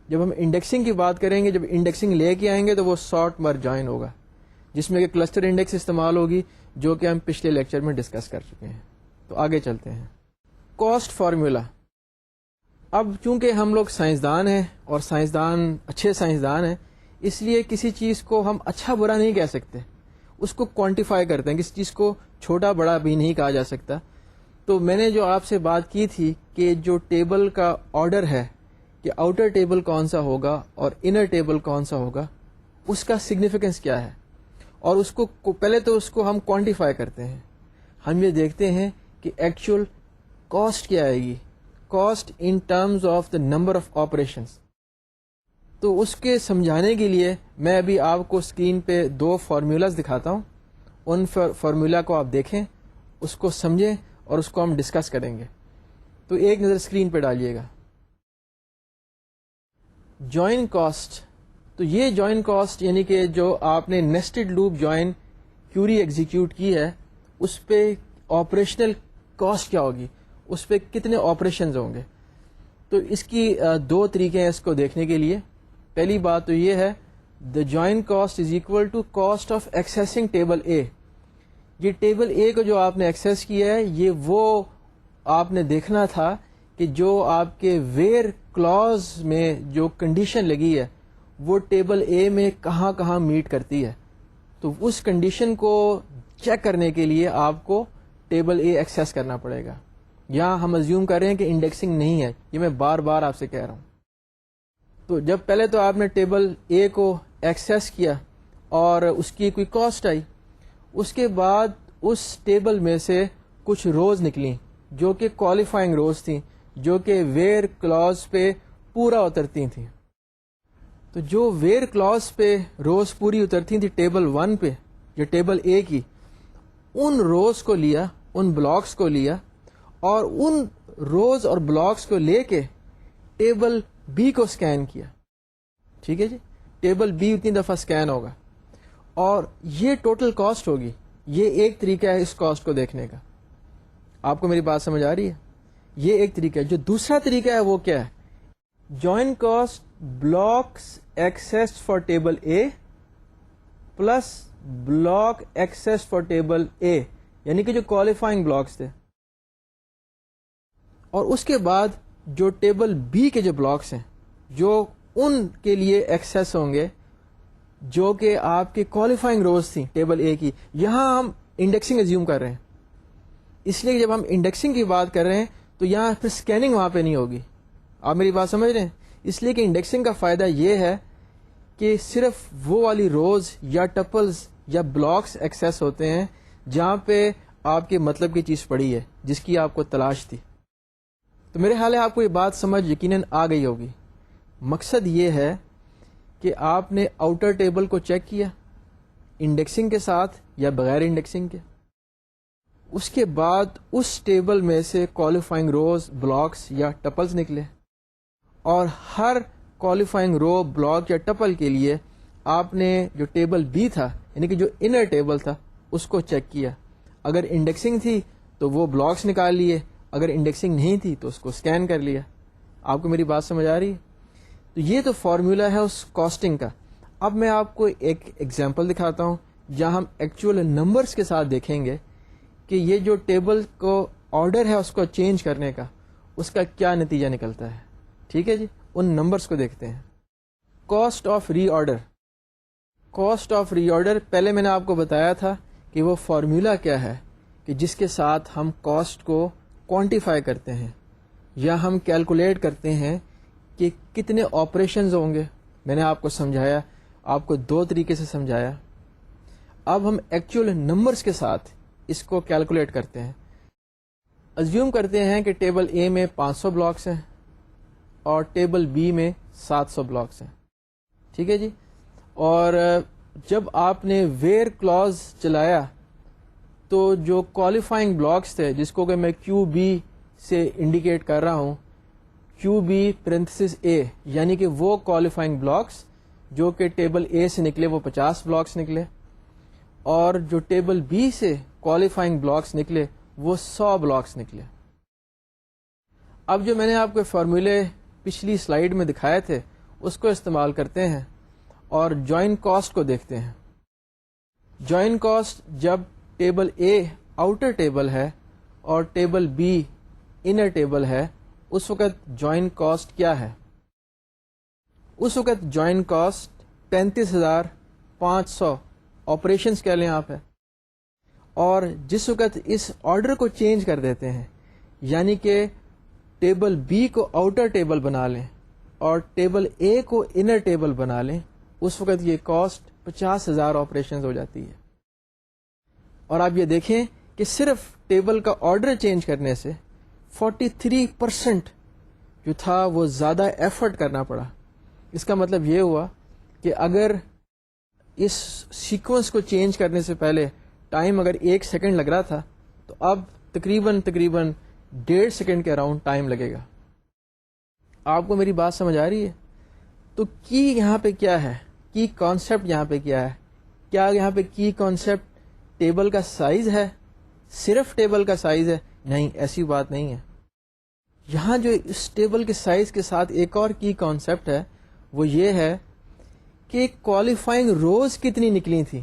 Speaker 1: جب ہم انڈیکسنگ کی بات کریں گے, جب انڈیکسنگ لے کے آئیں گے تو وہ سارٹ مر جوائن ہوگا, جس میں کہ کلسٹر انڈیکس استعمال ہوگی, جو کہ ہم پچھلے لیکچر میں ڈسکس کر چکے ہیں. تو آگے چلتے ہیں. Cost formula. اب چونکہ ہم لوگ سائنسدان ہیں اور سائنسدان اچھے سائنسدان ہیں, اس لیے کسی چیز کو ہم اچھا برا نہیں کہہ سکتے, اس کو کوانٹیفائی کرتے ہیں. کسی چیز کو چھوٹا بڑا بھی نہیں کہا جا سکتا. تو میں نے جو آپ سے بات کی تھی کہ جو ٹیبل کا آرڈر ہے کہ آؤٹر ٹیبل کون سا ہوگا اور انر ٹیبل کون سا ہوگا, اس کا سگنیفیکنس کیا ہے, اور اس کو پہلے تو اس کو ہم کوانٹیفائی کرتے ہیں. ہم یہ دیکھتے ہیں کہ ایکچوئل کاسٹ کیا آئے گی, cost in terms of the number of operations. تو اس کے سمجھانے کے لیے میں ابھی آپ کو اسکرین پہ 2 فارمولاز دکھاتا ہوں. ان فارمولا کو آپ دیکھیں, اس کو سمجھیں اور اس کو ہم ڈسکس کریں گے. تو ایک نظر اسکرین پہ ڈالیے گا. Join cost. تو یہ جوائن کاسٹ یعنی کہ جو آپ نے nested loop join query execute کی ہے, اس پہ آپریشنل کاسٹ کیا ہوگی, اس پہ کتنے آپریشنز ہوں گے. تو اس کی 2 طریقے ہیں اس کو دیکھنے کے لیے. پہلی بات تو یہ ہے, the join cost is equal to cost of accessing table A. یہ ٹیبل اے کو جو آپ نے ایکسیس کیا ہے, یہ وہ آپ نے دیکھنا تھا کہ جو آپ کے ویئر کلاز میں جو کنڈیشن لگی ہے وہ ٹیبل اے میں کہاں کہاں میٹ کرتی ہے. تو اس کنڈیشن کو چیک کرنے کے لیے آپ کو ٹیبل اے ایکسیس کرنا پڑے گا. یہاں ہم ازیوم کر رہے ہیں کہ انڈیکسنگ نہیں ہے, یہ میں بار بار آپ سے کہہ رہا ہوں. تو جب پہلے تو آپ نے ٹیبل اے کو ایکسیس کیا اور اس کی کوئی کاسٹ آئی, اس کے بعد اس ٹیبل میں سے کچھ روز نکلیں جو کہ کوالیفائنگ روز تھیں, جو کہ ویئر کلاز پہ پورا اترتی تھیں. تو جو ویئر کلاز پہ روز پوری اترتی تھی ٹیبل 1 پہ یا ٹیبل اے کی, ان روز کو لیا, ان بلاکس کو لیا, اور ان روز اور بلاکس کو لے کے ٹیبل بی کو اسکین کیا. ٹھیک ہے جی, ٹیبل بی اتنی دفعہ اسکین ہوگا اور یہ ٹوٹل کاسٹ ہوگی. یہ ایک طریقہ ہے اس کاسٹ کو دیکھنے کا. آپ کو میری بات سمجھ آ رہی ہے؟ یہ ایک طریقہ ہے. جو دوسرا طریقہ ہے وہ کیا ہے, join cost blocks access for table A plus block access for table A, یعنی کہ جو کوالیفائنگ بلاکس تھے, اور اس کے بعد جو ٹیبل بی کے جو بلاکس ہیں جو ان کے لیے ایکسیس ہوں گے جو کہ آپ کے کوالیفائنگ روز تھیں ٹیبل اے کی. یہاں ہم انڈیکسنگ ازیوم کر رہے ہیں, اس لیے جب ہم انڈیکسنگ کی بات کر رہے ہیں تو یہاں پھر اسکیننگ وہاں پہ نہیں ہوگی. آپ میری بات سمجھ رہے ہیں؟ اس لیے کہ انڈیکسنگ کا فائدہ یہ ہے کہ صرف وہ والی روز یا ٹپلز یا بلاکس ایکسیس ہوتے ہیں جہاں پہ آپ کے مطلب کی چیز پڑی ہے جس کی آپ کو تلاش تھی. تو میرے خیال ہے آپ کو یہ بات سمجھ یقیناً آ گئی ہوگی. مقصد یہ ہے کہ آپ نے آؤٹر ٹیبل کو چیک کیا انڈیکسنگ کے ساتھ یا بغیر انڈیکسنگ کے, اس کے بعد اس ٹیبل میں سے کوالیفائنگ روز, بلاکس یا ٹپلز نکلے, اور ہر کوالیفائنگ رو, بلاک یا ٹپل کے لیے آپ نے جو ٹیبل بی تھا یعنی کہ جو انر ٹیبل تھا اس کو چیک کیا. اگر انڈیکسنگ تھی تو وہ بلاکس نکال لیے, اگر انڈیکسنگ نہیں تھی تو اس کو اسکین کر لیا. آپ کو میری بات سمجھ آ رہی ہے؟ تو یہ تو فارمولا ہے اس کاسٹنگ کا. اب میں آپ کو ایک ایگزامپل دکھاتا ہوں جہاں ہم ایکچوئل نمبرز کے ساتھ دیکھیں گے کہ یہ جو ٹیبل کو آرڈر ہے اس کو چینج کرنے کا, اس کا کیا نتیجہ نکلتا ہے. ٹھیک ہے جی, ان نمبرز کو دیکھتے ہیں. Cost of reorder. Cost of reorder پہلے میں نے آپ کو بتایا تھا کہ وہ فارمولا کیا ہے کہ جس کے ساتھ ہم کاسٹ کو کوانٹیفائی کرتے ہیں یا ہم کیلکولیٹ کرتے ہیں کہ کتنے آپریشنز ہوں گے. میں نے آپ کو سمجھایا, آپ کو 2 طریقے سے سمجھایا. اب ہم ایکچوئل نمبرز کے ساتھ اس کو کیلکولیٹ کرتے ہیں. ازیوم کرتے ہیں کہ ٹیبل اے میں 500 بلاکس ہیں اور ٹیبل بی میں 700 بلاکس ہیں. ٹھیک ہے جی. اور جب آپ نے ویئر کلاز چلایا تو جو کوالیفائنگ بلاکس تھے جس کو کہ میں کیو بی سے انڈیکیٹ کر رہا ہوں, کیو بی پرنتھسس اے, یعنی کہ وہ کوالیفائنگ بلاکس جو کہ ٹیبل اے سے نکلے وہ 50 بلاکس نکلے, اور جو ٹیبل بی سے کوالیفائنگ بلاکس نکلے وہ 100 بلاکس نکلے. اب جو میں نے آپ کو فارمولے پچھلی سلائیڈ میں دکھائے تھے اس کو استعمال کرتے ہیں اور جوائن کاسٹ کو دیکھتے ہیں. جوائن کاسٹ جب ٹیبل اے آؤٹر ٹیبل ہے اور ٹیبل بی انر ٹیبل ہے, اس وقت جوائن کاسٹ کیا ہے؟ اس وقت جوائن کاسٹ 35,500 آپریشنس کہہ لیں آپ ہے. اور جس وقت اس آرڈر کو چینج کر دیتے ہیں, یعنی کہ ٹیبل بی کو آؤٹر ٹیبل بنا لیں اور ٹیبل اے کو انر ٹیبل بنا لیں, اس وقت یہ کاسٹ 50,000 آپریشنز ہو جاتی ہے. اور آپ یہ دیکھیں کہ صرف ٹیبل کا آرڈر چینج کرنے سے 43% جو تھا وہ زیادہ ایفرٹ کرنا پڑا. اس کا مطلب یہ ہوا کہ اگر اس سیکوینس کو چینج کرنے سے پہلے ٹائم اگر 1 سیکنڈ لگ رہا تھا تو اب تقریباً 1.5 سیکنڈ کے اراؤنڈ ٹائم لگے گا. آپ کو میری بات سمجھ آ رہی ہے؟ تو کی یہاں پہ کیا ہے؟ کی کانسیپٹ یہاں پہ کیا ہے؟ کیا یہاں پہ کی کانسیپٹ ٹیبل کا سائز ہے؟ صرف ٹیبل کا سائز ہے؟ نہیں, ایسی بات نہیں ہے. یہاں جو اس ٹیبل کے سائز کے ساتھ ایک اور کی کانسیپٹ ہے وہ یہ ہے کہ کوالیفائنگ روز کتنی نکلی تھی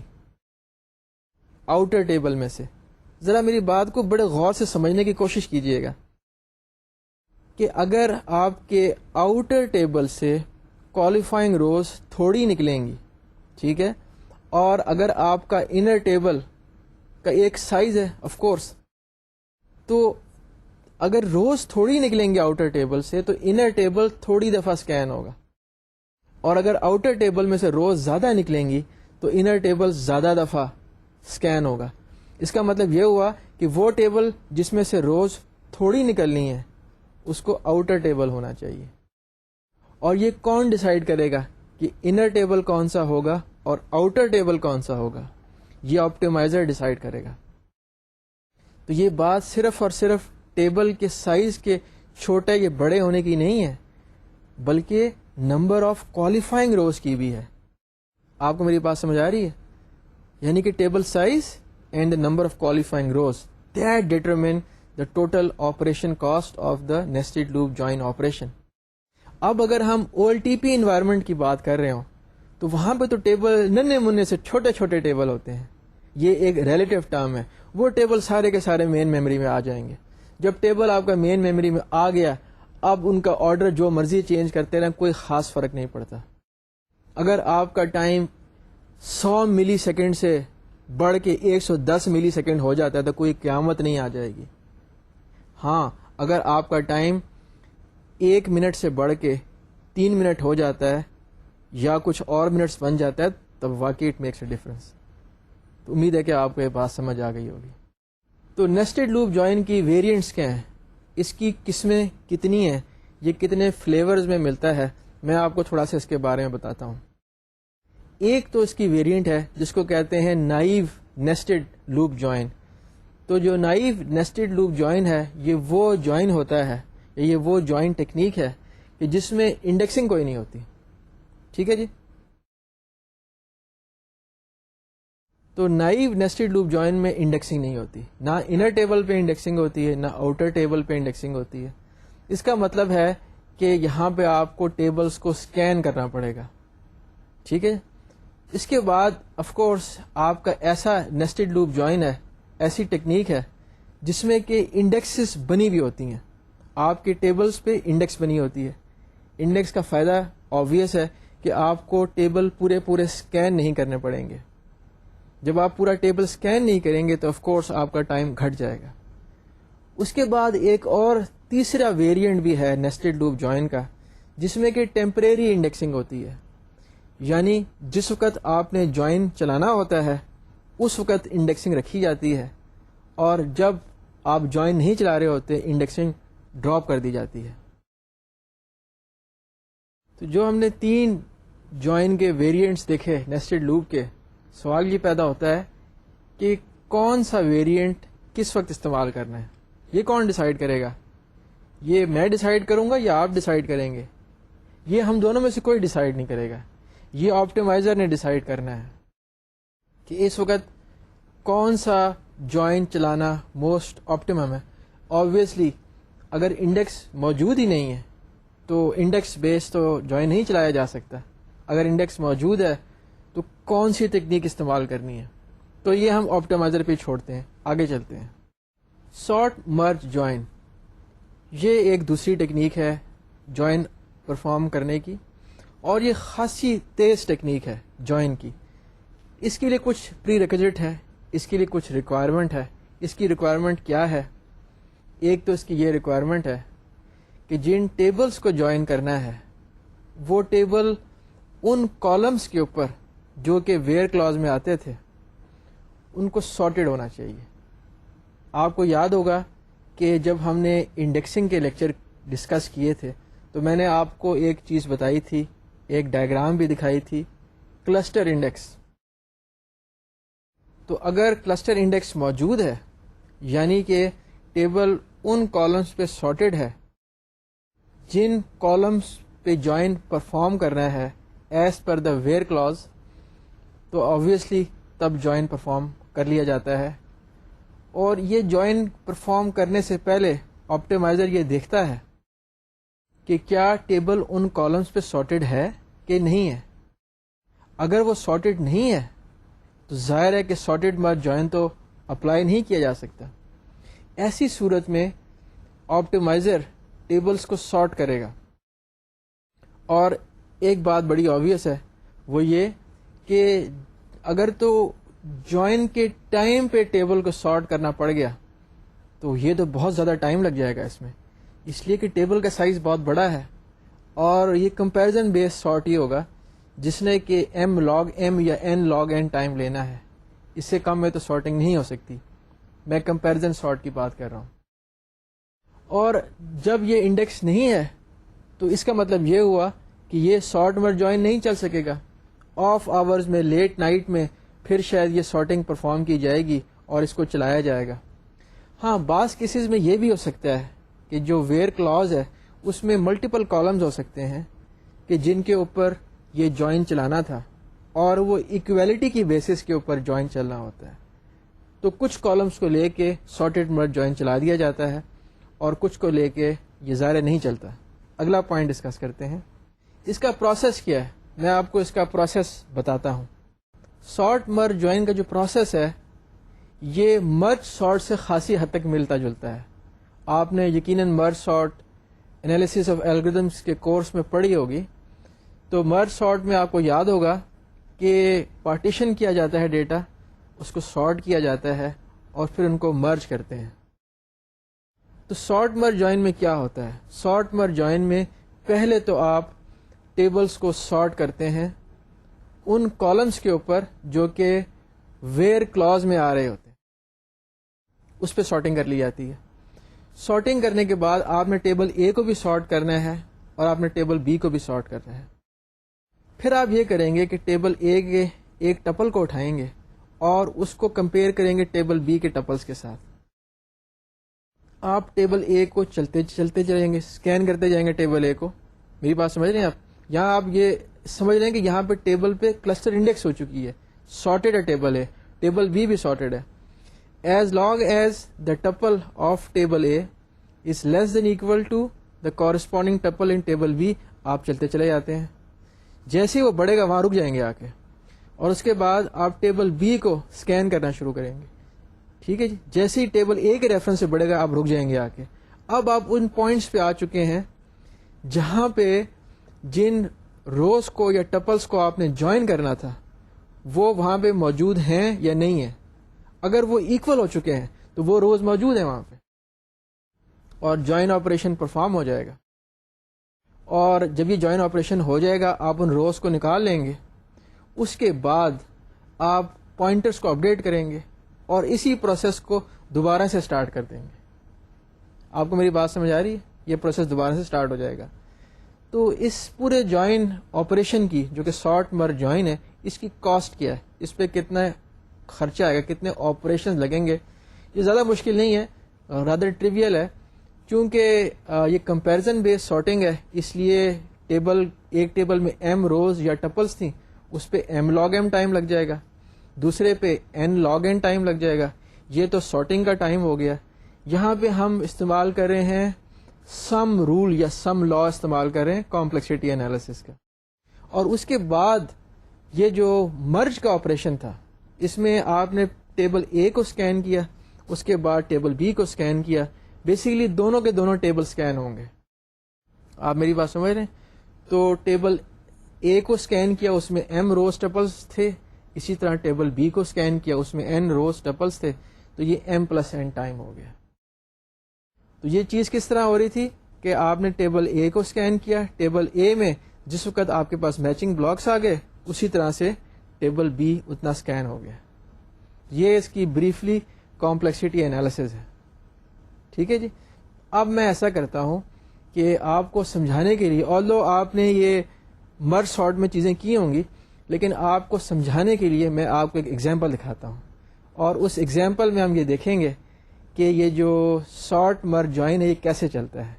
Speaker 1: آؤٹر ٹیبل میں سے. ذرا میری بات کو بڑے غور سے سمجھنے کی کوشش کیجئے گا کہ اگر آپ کے آؤٹر ٹیبل سے کوالیفائنگ روز تھوڑی نکلیں گی, ٹھیک ہے, اور اگر آپ کا انر ٹیبل کا ایک سائز ہے آف کورس, تو اگر روز تھوڑی نکلیں گے آؤٹر ٹیبل سے تو انر ٹیبل تھوڑی دفعہ سکین ہوگا, اور اگر آؤٹر ٹیبل میں سے روز زیادہ نکلیں گی تو انر ٹیبل زیادہ دفعہ سکین ہوگا. اس کا مطلب یہ ہوا کہ وہ ٹیبل جس میں سے روز تھوڑی نکلنی ہے اس کو آؤٹر ٹیبل ہونا چاہیے. اور یہ کون ڈیسائیڈ کرے گا کہ انر ٹیبل کون سا ہوگا اور آؤٹر ٹیبل کون سا ہوگا؟ یہ آپٹیمائزر ڈیسائیڈ کرے گا. تو یہ بات صرف اور صرف ٹیبل کے سائز کے چھوٹے یا بڑے ہونے کی نہیں ہے, بلکہ نمبر آف کوالیفائنگ روز کی بھی ہے. آپ کو میری بات سمجھ آ رہی ہے؟ یعنی کہ table size and the number of qualifying rows that determine the total operation cost of the nested loop join operation. اب اگر ہم OLTP انوائرمنٹ کی بات کر رہے ہوں تو وہاں پہ تو ٹیبل ننے مننے سے چھوٹے چھوٹے ٹیبل ہوتے ہیں. یہ ایک ریلیٹو ٹرم ہے. وہ ٹیبل سارے کے سارے مین میموری میں آ جائیں گے. جب ٹیبل آپ کا مین میموری میں آ گیا, اب ان کا آرڈر جو مرضی چینج کرتے رہیں, کوئی خاص فرق نہیں پڑتا. اگر آپ کا ٹائم 100 ملی سیکنڈ سے بڑھ کے 110 ملی سیکنڈ ہو جاتا ہے تو کوئی قیامت نہیں آ جائے گی. ہاں, اگر آپ کا ٹائم 1 منٹ سے بڑھ کے 3 منٹ ہو جاتا ہے یا کچھ اور منٹس بن جاتا ہے تب واقعی اٹ میکس اے ڈفرنس. تو امید ہے کہ آپ کو یہ بات سمجھ آ گئی ہوگی. تو نیسٹڈ لوپ جوائن کی ویریئنٹس کیا ہیں, اس کی قسمیں کتنی ہیں, یہ کتنے فلیورز میں ملتا ہے, میں آپ کو تھوڑا سا اس کے بارے میں بتاتا ہوں. ایک تو اس کی ویریئنٹ ہے جس کو کہتے ہیں نائیو نیسٹڈ لوپ جوائن. تو جو نائیو نیسٹڈ لوپ جوائن ہے یہ وہ جوائن ہوتا ہے, یہ وہ جوائن ٹیکنیک ہے کہ جس میں انڈیکسنگ کوئی نہیں ہوتی. ٹھیک ہے جی. تو نائیو نیسٹڈ لوپ جوائن میں انڈیکسنگ نہیں ہوتی, نہ انر ٹیبل پہ انڈیکسنگ ہوتی ہے نہ آؤٹر ٹیبل پہ انڈیکسنگ ہوتی ہے. اس کا مطلب ہے کہ یہاں پہ آپ کو ٹیبلز کو سکین کرنا پڑے گا. ٹھیک ہے. اس کے بعد آف کورس آپ کا ایسا نیسٹڈ لوپ جوائن ہے, ایسی ٹیکنیک ہے جس میں کہ انڈیکسز بنی ہوئی ہوتی ہیں. آپ کے ٹیبلز پہ انڈیکس بنی ہوتی ہے. انڈیکس کا فائدہ آبویس ہے کہ آپ کو ٹیبل پورے سکین نہیں کرنے پڑیں گے. جب آپ پورا ٹیبل سکین نہیں کریں گے تو آف کورس آپ کا ٹائم گھٹ جائے گا. اس کے بعد ایک اور تیسرا ویریئنٹ بھی ہے نیسٹڈ لوپ جوائن کا, جس میں کہ ٹیمپریری انڈیکسنگ ہوتی ہے. یعنی جس وقت آپ نے جوائن چلانا ہوتا ہے اس وقت انڈیکسنگ رکھی جاتی ہے, اور جب آپ جوائن نہیں چلا رہے ہوتے انڈیکسنگ ڈراپ کر دی جاتی ہے. تو جو ہم نے 3 جوائن کے ویریئنٹس دیکھے نیسٹڈ لوپ کے، سوال یہ پیدا ہوتا ہے کہ کون سا ویریئنٹ کس وقت استعمال کرنا ہے. یہ کون ڈیسائیڈ کرے گا؟ یہ میں ڈیسائیڈ کروں گا یا آپ ڈیسائیڈ کریں گے؟ یہ ہم دونوں میں سے کوئی ڈیسائیڈ نہیں کرے گا، یہ آپٹیمائزر نے ڈیسائیڈ کرنا ہے کہ اس وقت کون سا جوائن چلانا موسٹ آپٹیمم ہے. آبویسلی اگر انڈیکس موجود ہی نہیں ہے تو انڈیکس بیس تو جوائن نہیں چلایا جا سکتا. اگر انڈیکس موجود ہے تو کون سی ٹیکنیک استعمال کرنی ہے، تو یہ ہم آپٹیمائزر پہ چھوڑتے ہیں. آگے چلتے ہیں. سارٹ مرج جوائن، یہ ایک دوسری ٹیکنیک ہے جوائن پرفارم کرنے کی، اور یہ خاصی تیز ٹیکنیک ہے جوائن کی. اس کے لیے کچھ پری ریکوزٹ ہے، اس کے لیے کچھ ریکوائرمنٹ ہے. اس کی ریکوائرمنٹ کیا ہے؟ ایک تو اس کی یہ ریکوائرمنٹ ہے کہ جن ٹیبلز کو جوائن کرنا ہے وہ ٹیبل ان کالمز کے اوپر جو کہ ویئر کلاز میں آتے تھے ان کو سارٹیڈ ہونا چاہیے. آپ کو یاد ہوگا کہ جب ہم نے انڈیکسنگ کے لیکچر ڈسکس کیے تھے تو میں نے آپ کو ایک چیز بتائی تھی، ایک ڈائیگرام بھی دکھائی تھی، کلسٹر انڈیکس. تو اگر کلسٹر انڈیکس موجود ہے یعنی کہ ٹیبل ان کالمز پہ سارٹیڈ ہے جن کالمز پہ جوائن پرفارم کرنا ہے as per the where clause, تو آبویسلی تب جوائن پرفارم کر لیا جاتا ہے. اور یہ جوائن پرفارم کرنے سے پہلے آپٹیمائزر یہ دیکھتا ہے کہ کیا ٹیبل ان کالمز پہ سارٹیڈ ہے کہ نہیں ہے. اگر وہ سارٹیڈ نہیں ہے تو ظاہر ہے کہ سارٹیڈ مرج جوائن تو اپلائی نہیں کیا جا سکتا. ایسی صورت میں آپٹیمائزر ٹیبلز کو سارٹ کرے گا. اور ایک بات بڑی آبویس ہے، وہ یہ کہ اگر تو جوائن کے ٹائم پہ ٹیبل کو سارٹ کرنا پڑ گیا تو یہ تو بہت زیادہ ٹائم لگ جائے گا اس میں، اس لیے کہ ٹیبل کا سائز بہت بڑا ہے اور یہ کمپیریزن بیس سارٹ ہی ہوگا جس نے کہ m log m یا n log n ٹائم لینا ہے. اس سے کم میں تو سارٹنگ نہیں ہو سکتی. میں کمپیریزن سارٹ کی بات کر رہا ہوں. اور جب یہ انڈیکس نہیں ہے تو اس کا مطلب یہ ہوا کہ یہ سارٹ مرج جوائن نہیں چل سکے گا. آف آورز میں، لیٹ نائٹ میں پھر شاید یہ سارٹنگ پرفارم کی جائے گی اور اس کو چلایا جائے گا. ہاں بعض کیسز میں یہ بھی ہو سکتا ہے کہ جو ویئر کلاز ہے اس میں ملٹیپل کالمز ہو سکتے ہیں کہ جن کے اوپر یہ جوائن چلانا تھا اور وہ ایکویلٹی کی بیسس کے اوپر جوائن چلنا ہوتا ہے. تو کچھ کالمز کو لے کے سارٹیڈ مرج جوائن چلا دیا جاتا ہے اور کچھ کو لے کے یہ ظاہر نہیں چلتا. اگلا پوائنٹ ڈسکس کرتے ہیں. اس کا پروسیس کیا ہے؟ میں آپ کو اس کا پروسیس بتاتا ہوں. سارٹ مرج جوائن کا جو پروسیس ہے یہ مرج سارٹ سے خاصی حد تک ملتا جلتا ہے. آپ نے یقیناً merge sort analysis of algorithms کے کورس میں پڑھی ہوگی. تو مرج سارٹ میں آپ کو یاد ہوگا کہ پارٹیشن کیا جاتا ہے ڈیٹا، اس کو سارٹ کیا جاتا ہے اور پھر ان کو مرج کرتے ہیں. تو سارٹ مرج جوائن میں کیا ہوتا ہے؟ سارٹ مرج جوائن میں پہلے تو آپ ٹیبلز کو سارٹ کرتے ہیں ان کالمز کے اوپر جو کہ ویئر کلاز میں آ رہے ہوتے ہیں، اس پہ سارٹنگ کر لی جاتی ہے. سارٹنگ کرنے کے بعد آپ نے ٹیبل اے کو بھی سارٹ کرنا ہے اور آپ نے ٹیبل بی کو بھی سارٹ کرنا ہے. پھر آپ یہ کریں گے کہ ٹیبل اے کے ایک ٹپل کو اٹھائیں گے اور اس کو کمپیئر کریں گے ٹیبل بی کے ٹپلز کے ساتھ. آپ ٹیبل اے کو چلتے جائیں گے، اسکین کرتے جائیں گے ٹیبل اے کو. میری بات سمجھ رہے ہیں آپ؟ یہاں آپ یہ سمجھ رہے ہیں کہ یہاں پہ ٹیبل پہ کلسٹر انڈیکس ہو چکی ہے، سارٹیڈ ہے ٹیبل اے، ٹیبل بی بھی سارٹیڈ ہے. As long as the tuple of table A is less than equal to the corresponding tuple in table B, آپ چلتے چلے جاتے ہیں. جیسے ہی وہ بڑھے گا وہاں رک جائیں گے آ کے، اور اس کے بعد آپ ٹیبل بی کو اسکین کرنا شروع کریں گے. ٹھیک ہے جی. جیسے ہی ٹیبل اے کے ریفرنس سے بڑھے گا آپ رک جائیں گے آ کے. اب آپ ان پوائنٹس پہ آ چکے ہیں جہاں پہ جن روز کو یا ٹپلز کو آپ نے جوائن کرنا تھا وہ وہاں پہ موجود ہیں یا نہیں ہیں. اگر وہ ایکول ہو چکے ہیں تو وہ روز موجود ہیں وہاں پہ اور جوائن آپریشن پرفارم ہو جائے گا. اور جب یہ جوائن آپریشن ہو جائے گا آپ ان روز کو نکال لیں گے. اس کے بعد آپ پوائنٹرز کو اپڈیٹ کریں گے اور اسی پروسیس کو دوبارہ سے سٹارٹ کر دیں گے. آپ کو میری بات سمجھ آ رہی ہے؟ یہ پروسیس دوبارہ سے سٹارٹ ہو جائے گا. تو اس پورے جوائن آپریشن کی جو کہ سارٹ مرج جوائن ہے، اس کی کاسٹ کیا ہے، اس پہ کتنا خرچہ آئے گا، کتنے آپریشن لگیں گے. یہ زیادہ مشکل نہیں ہے، رادر ٹریویل ہے. چونکہ یہ کمپیریزن بیس سارٹنگ ہے، اس لیے ایک ٹیبل میں ایم روز یا ٹپلس تھیں، اس پہ ایم لاگ ایم ٹائم لگ جائے گا، دوسرے پہ این لاگ این ٹائم لگ جائے گا. یہ تو سارٹنگ کا ٹائم ہو گیا. یہاں پہ ہم استعمال کر رہے ہیں سم رول یا سم لا استعمال کر رہے ہیں کمپلیکسٹی انالیسس کا. اور اس کے بعد یہ جو مرج کا آپریشن تھا، اس میں آپ نے ٹیبل اے کو سکین کیا، اس کے بعد ٹیبل بی کو سکین کیا. بیسیکلی دونوں کے دونوں ٹیبل سکین ہوں گے. آپ میری بات سمجھ رہے ہیں؟ تو ٹیبل اے کو سکین کیا، اس میں ایم روز ٹپلس تھے. اسی طرح ٹیبل بی کو سکین کیا، اس میں این روز ٹپلس تھے. تو یہ ایم پلس این ٹائم ہو گیا. تو یہ چیز کس طرح ہو رہی تھی کہ آپ نے ٹیبل اے کو سکین کیا، ٹیبل اے میں جس وقت آپ کے پاس میچنگ بلاکس آ گئے، اسی طرح سے ٹیبل بی اتنا سکین ہو گیا. یہ اس کی بریفلی کمپلیکسٹی انالیسز ہے. ٹھیک ہے جی. اب میں ایسا کرتا ہوں کہ آپ کو سمجھانے کے لیے، although آپ نے یہ مرج سارٹ میں چیزیں کی ہوں گی، لیکن آپ کو سمجھانے کے لیے میں آپ کو ایک ایگزامپل دکھاتا ہوں. اور اس ایگزامپل میں ہم یہ دیکھیں گے کہ یہ جو سارٹ مرج جوائن ہے یہ کیسے چلتا ہے.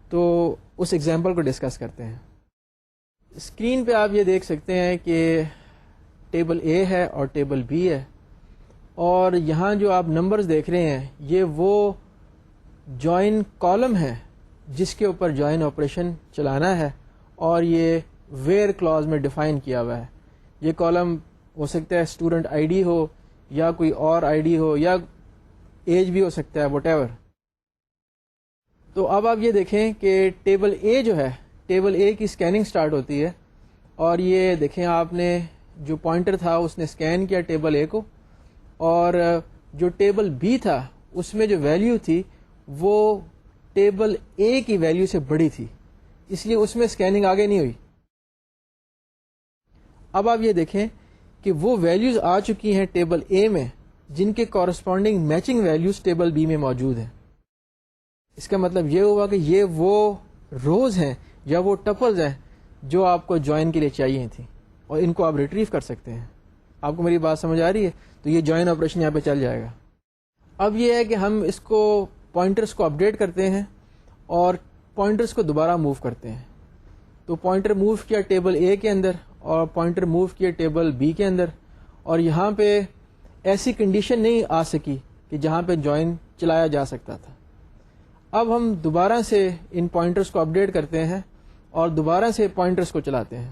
Speaker 1: تو اس ایگزامپل کو ڈسکس کرتے ہیں. اسکرین پہ آپ یہ دیکھ سکتے ہیں کہ ٹیبل اے ہے اور ٹیبل بی ہے، اور یہاں جو آپ نمبرز دیکھ رہے ہیں یہ وہ جوائن کالم ہے جس کے اوپر جوائن آپریشن چلانا ہے، اور یہ ویئر کلاز میں ڈیفائن کیا ہوا ہے. یہ کالم ہو سکتا ہے اسٹوڈنٹ آئی ڈی ہو، یا کوئی اور آئی ڈی ہو، یا ایج بھی ہو سکتا ہے، وٹ ایور. تو اب آپ یہ دیکھیں کہ ٹیبل اے جو ہے، ٹیبل اے کی اسکیننگ سٹارٹ ہوتی ہے، اور یہ دیکھیں آپ نے جو پوائنٹر تھا اس نے اسکین کیا ٹیبل اے کو، اور جو ٹیبل بی تھا اس میں جو ویلیو تھی وہ ٹیبل اے کی ویلیو سے بڑی تھی، اس لیے اس میں اسکیننگ آگے نہیں ہوئی. اب آپ یہ دیکھیں کہ وہ ویلیوز آ چکی ہیں ٹیبل اے میں جن کے corresponding matching values table B میں موجود ہیں. اس کا مطلب یہ ہوا کہ یہ وہ روز ہیں یا وہ ٹپلز ہیں جو آپ کو جوائن کے لیے چاہیے تھیں، اور ان کو آپ ریٹریو کر سکتے ہیں. آپ کو میری بات سمجھ آ رہی ہے؟ تو یہ جوائن آپریشن یہاں پہ چل جائے گا. اب یہ ہے کہ ہم اس کو پوائنٹرز کو اپڈیٹ کرتے ہیں اور پوائنٹرز کو دوبارہ موو کرتے ہیں. تو پوائنٹر موو کیا ٹیبل اے کے اندر، اور پوائنٹر موو کیا ٹیبل بی کے اندر، اور یہاں پہ ایسی کنڈیشن نہیں آ سکی کہ جہاں پہ جوائن چلایا جا سکتا تھا. اب ہم دوبارہ سے ان پوائنٹرز کو اپڈیٹ کرتے ہیں اور دوبارہ سے پوائنٹرز کو چلاتے ہیں.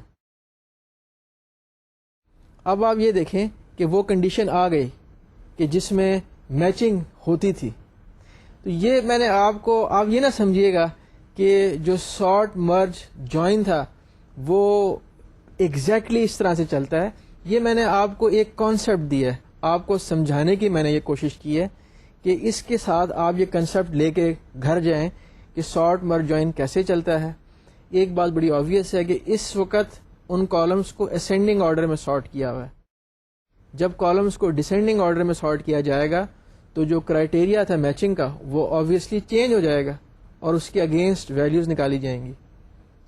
Speaker 1: اب آپ یہ دیکھیں کہ وہ کنڈیشن آ گئی کہ جس میں میچنگ ہوتی تھی. تو یہ میں نے آپ یہ نہ سمجھیے گا کہ جو سارٹ مرج جوائن تھا وہ ایگزیکٹلی اس طرح سے چلتا ہے. یہ میں نے آپ کو ایک کانسیپٹ دیا ہے، آپ کو سمجھانے کی میں نے یہ کوشش کی ہے کہ اس کے ساتھ آپ یہ کنسیپٹ لے کے گھر جائیں کہ سارٹ مرج جوائن کیسے چلتا ہے. ایک بات بڑی آبویس ہے کہ اس وقت ان کالمز کو اسینڈنگ آرڈر میں سارٹ کیا ہوا ہے. جب کالمز کو ڈسینڈنگ آرڈر میں سارٹ کیا جائے گا تو جو کرائٹیریا تھا میچنگ کا وہ آبویسلی چینج ہو جائے گا، اور اس کے اگینسٹ ویلیوز نکالی جائیں گی.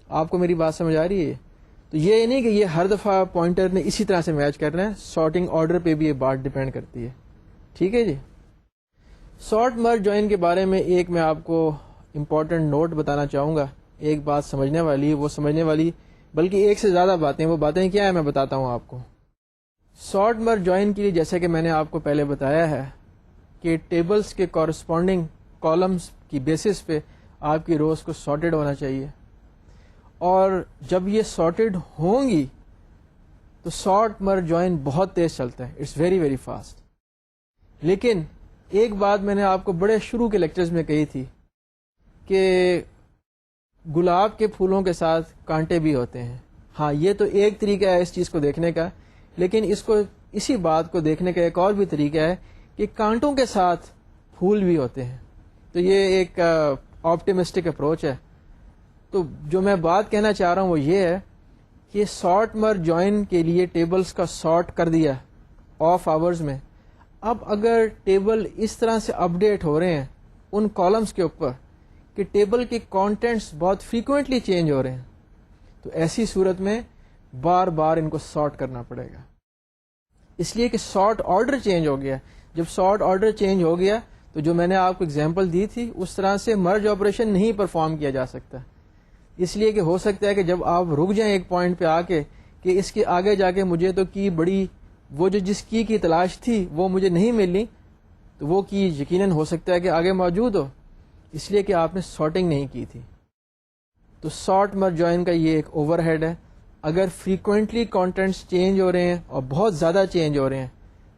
Speaker 1: آپ کو میری بات سمجھ آ رہی ہے؟ تو یہ نہیں کہ یہ ہر دفعہ پوائنٹر نے اسی طرح سے میچ کرنا ہے، سارٹنگ آرڈر پہ بھی یہ بات ڈیپینڈ کرتی ہے. ٹھیک ہے جی. سارٹ مرج جوائن کے بارے میں ایک میں آپ کو امپورٹنٹ نوٹ بتانا چاہوں گا. ایک بات سمجھنے والی، وہ سمجھنے والی بلکہ ایک سے زیادہ باتیں، وہ باتیں کیا ہے میں بتاتا ہوں آپ کو. سارٹ مرج جوائن کے لیے جیسے کہ میں نے آپ کو پہلے بتایا ہے کہ ٹیبلز کے کورسپونڈنگ کالمز کی بیسس پہ آپ کی روز کو سارٹیڈ ہونا چاہیے، اور جب یہ سارٹیڈ ہوں گی تو سارٹ مرج جوائن بہت تیز چلتا ہے، اٹس ویری ویری فاسٹ. لیکن ایک بات میں نے آپ کو بڑے شروع کے لیکچرز میں کہی تھی کہ گلاب کے پھولوں کے ساتھ کانٹے بھی ہوتے ہیں. ہاں یہ تو ایک طریقہ ہے اس چیز کو دیکھنے کا، لیکن اسی بات کو دیکھنے کا ایک اور بھی طریقہ ہے کہ کانٹوں کے ساتھ پھول بھی ہوتے ہیں. تو یہ ایک آپٹیمسٹک اپروچ ہے. تو جو میں بات کہنا چاہ رہا ہوں وہ یہ ہے کہ سارٹ مرج جوائن کے لیے ٹیبلز کا سارٹ کر دیا آف آورز میں. اب اگر ٹیبل اس طرح سے اپڈیٹ ہو رہے ہیں ان کالمس کے اوپر کہ ٹیبل کے کانٹینٹس بہت فریکوینٹلی چینج ہو رہے ہیں، تو ایسی صورت میں بار بار ان کو سارٹ کرنا پڑے گا، اس لیے کہ سارٹ آرڈر چینج ہو گیا. جب سارٹ آرڈر چینج ہو گیا تو جو میں نے آپ کو اگزامپل دی تھی اس طرح سے مرج آپریشن نہیں پرفارم کیا جا سکتا، اس لیے کہ ہو سکتا ہے کہ جب آپ رک جائیں ایک پوائنٹ پہ آ کے کہ اس کے آگے جا کے مجھے تو کی بڑی وہ جو جس کی تلاش تھی وہ مجھے نہیں ملی، تو وہ کی یقیناً ہو سکتا ہے کہ آگے موجود ہو، اس لیے کہ آپ نے سارٹنگ نہیں کی تھی. تو سارٹ مرج جوائن کا یہ ایک اوور ہیڈ ہے. اگر فریکوینٹلی کانٹینٹس چینج ہو رہے ہیں اور بہت زیادہ چینج ہو رہے ہیں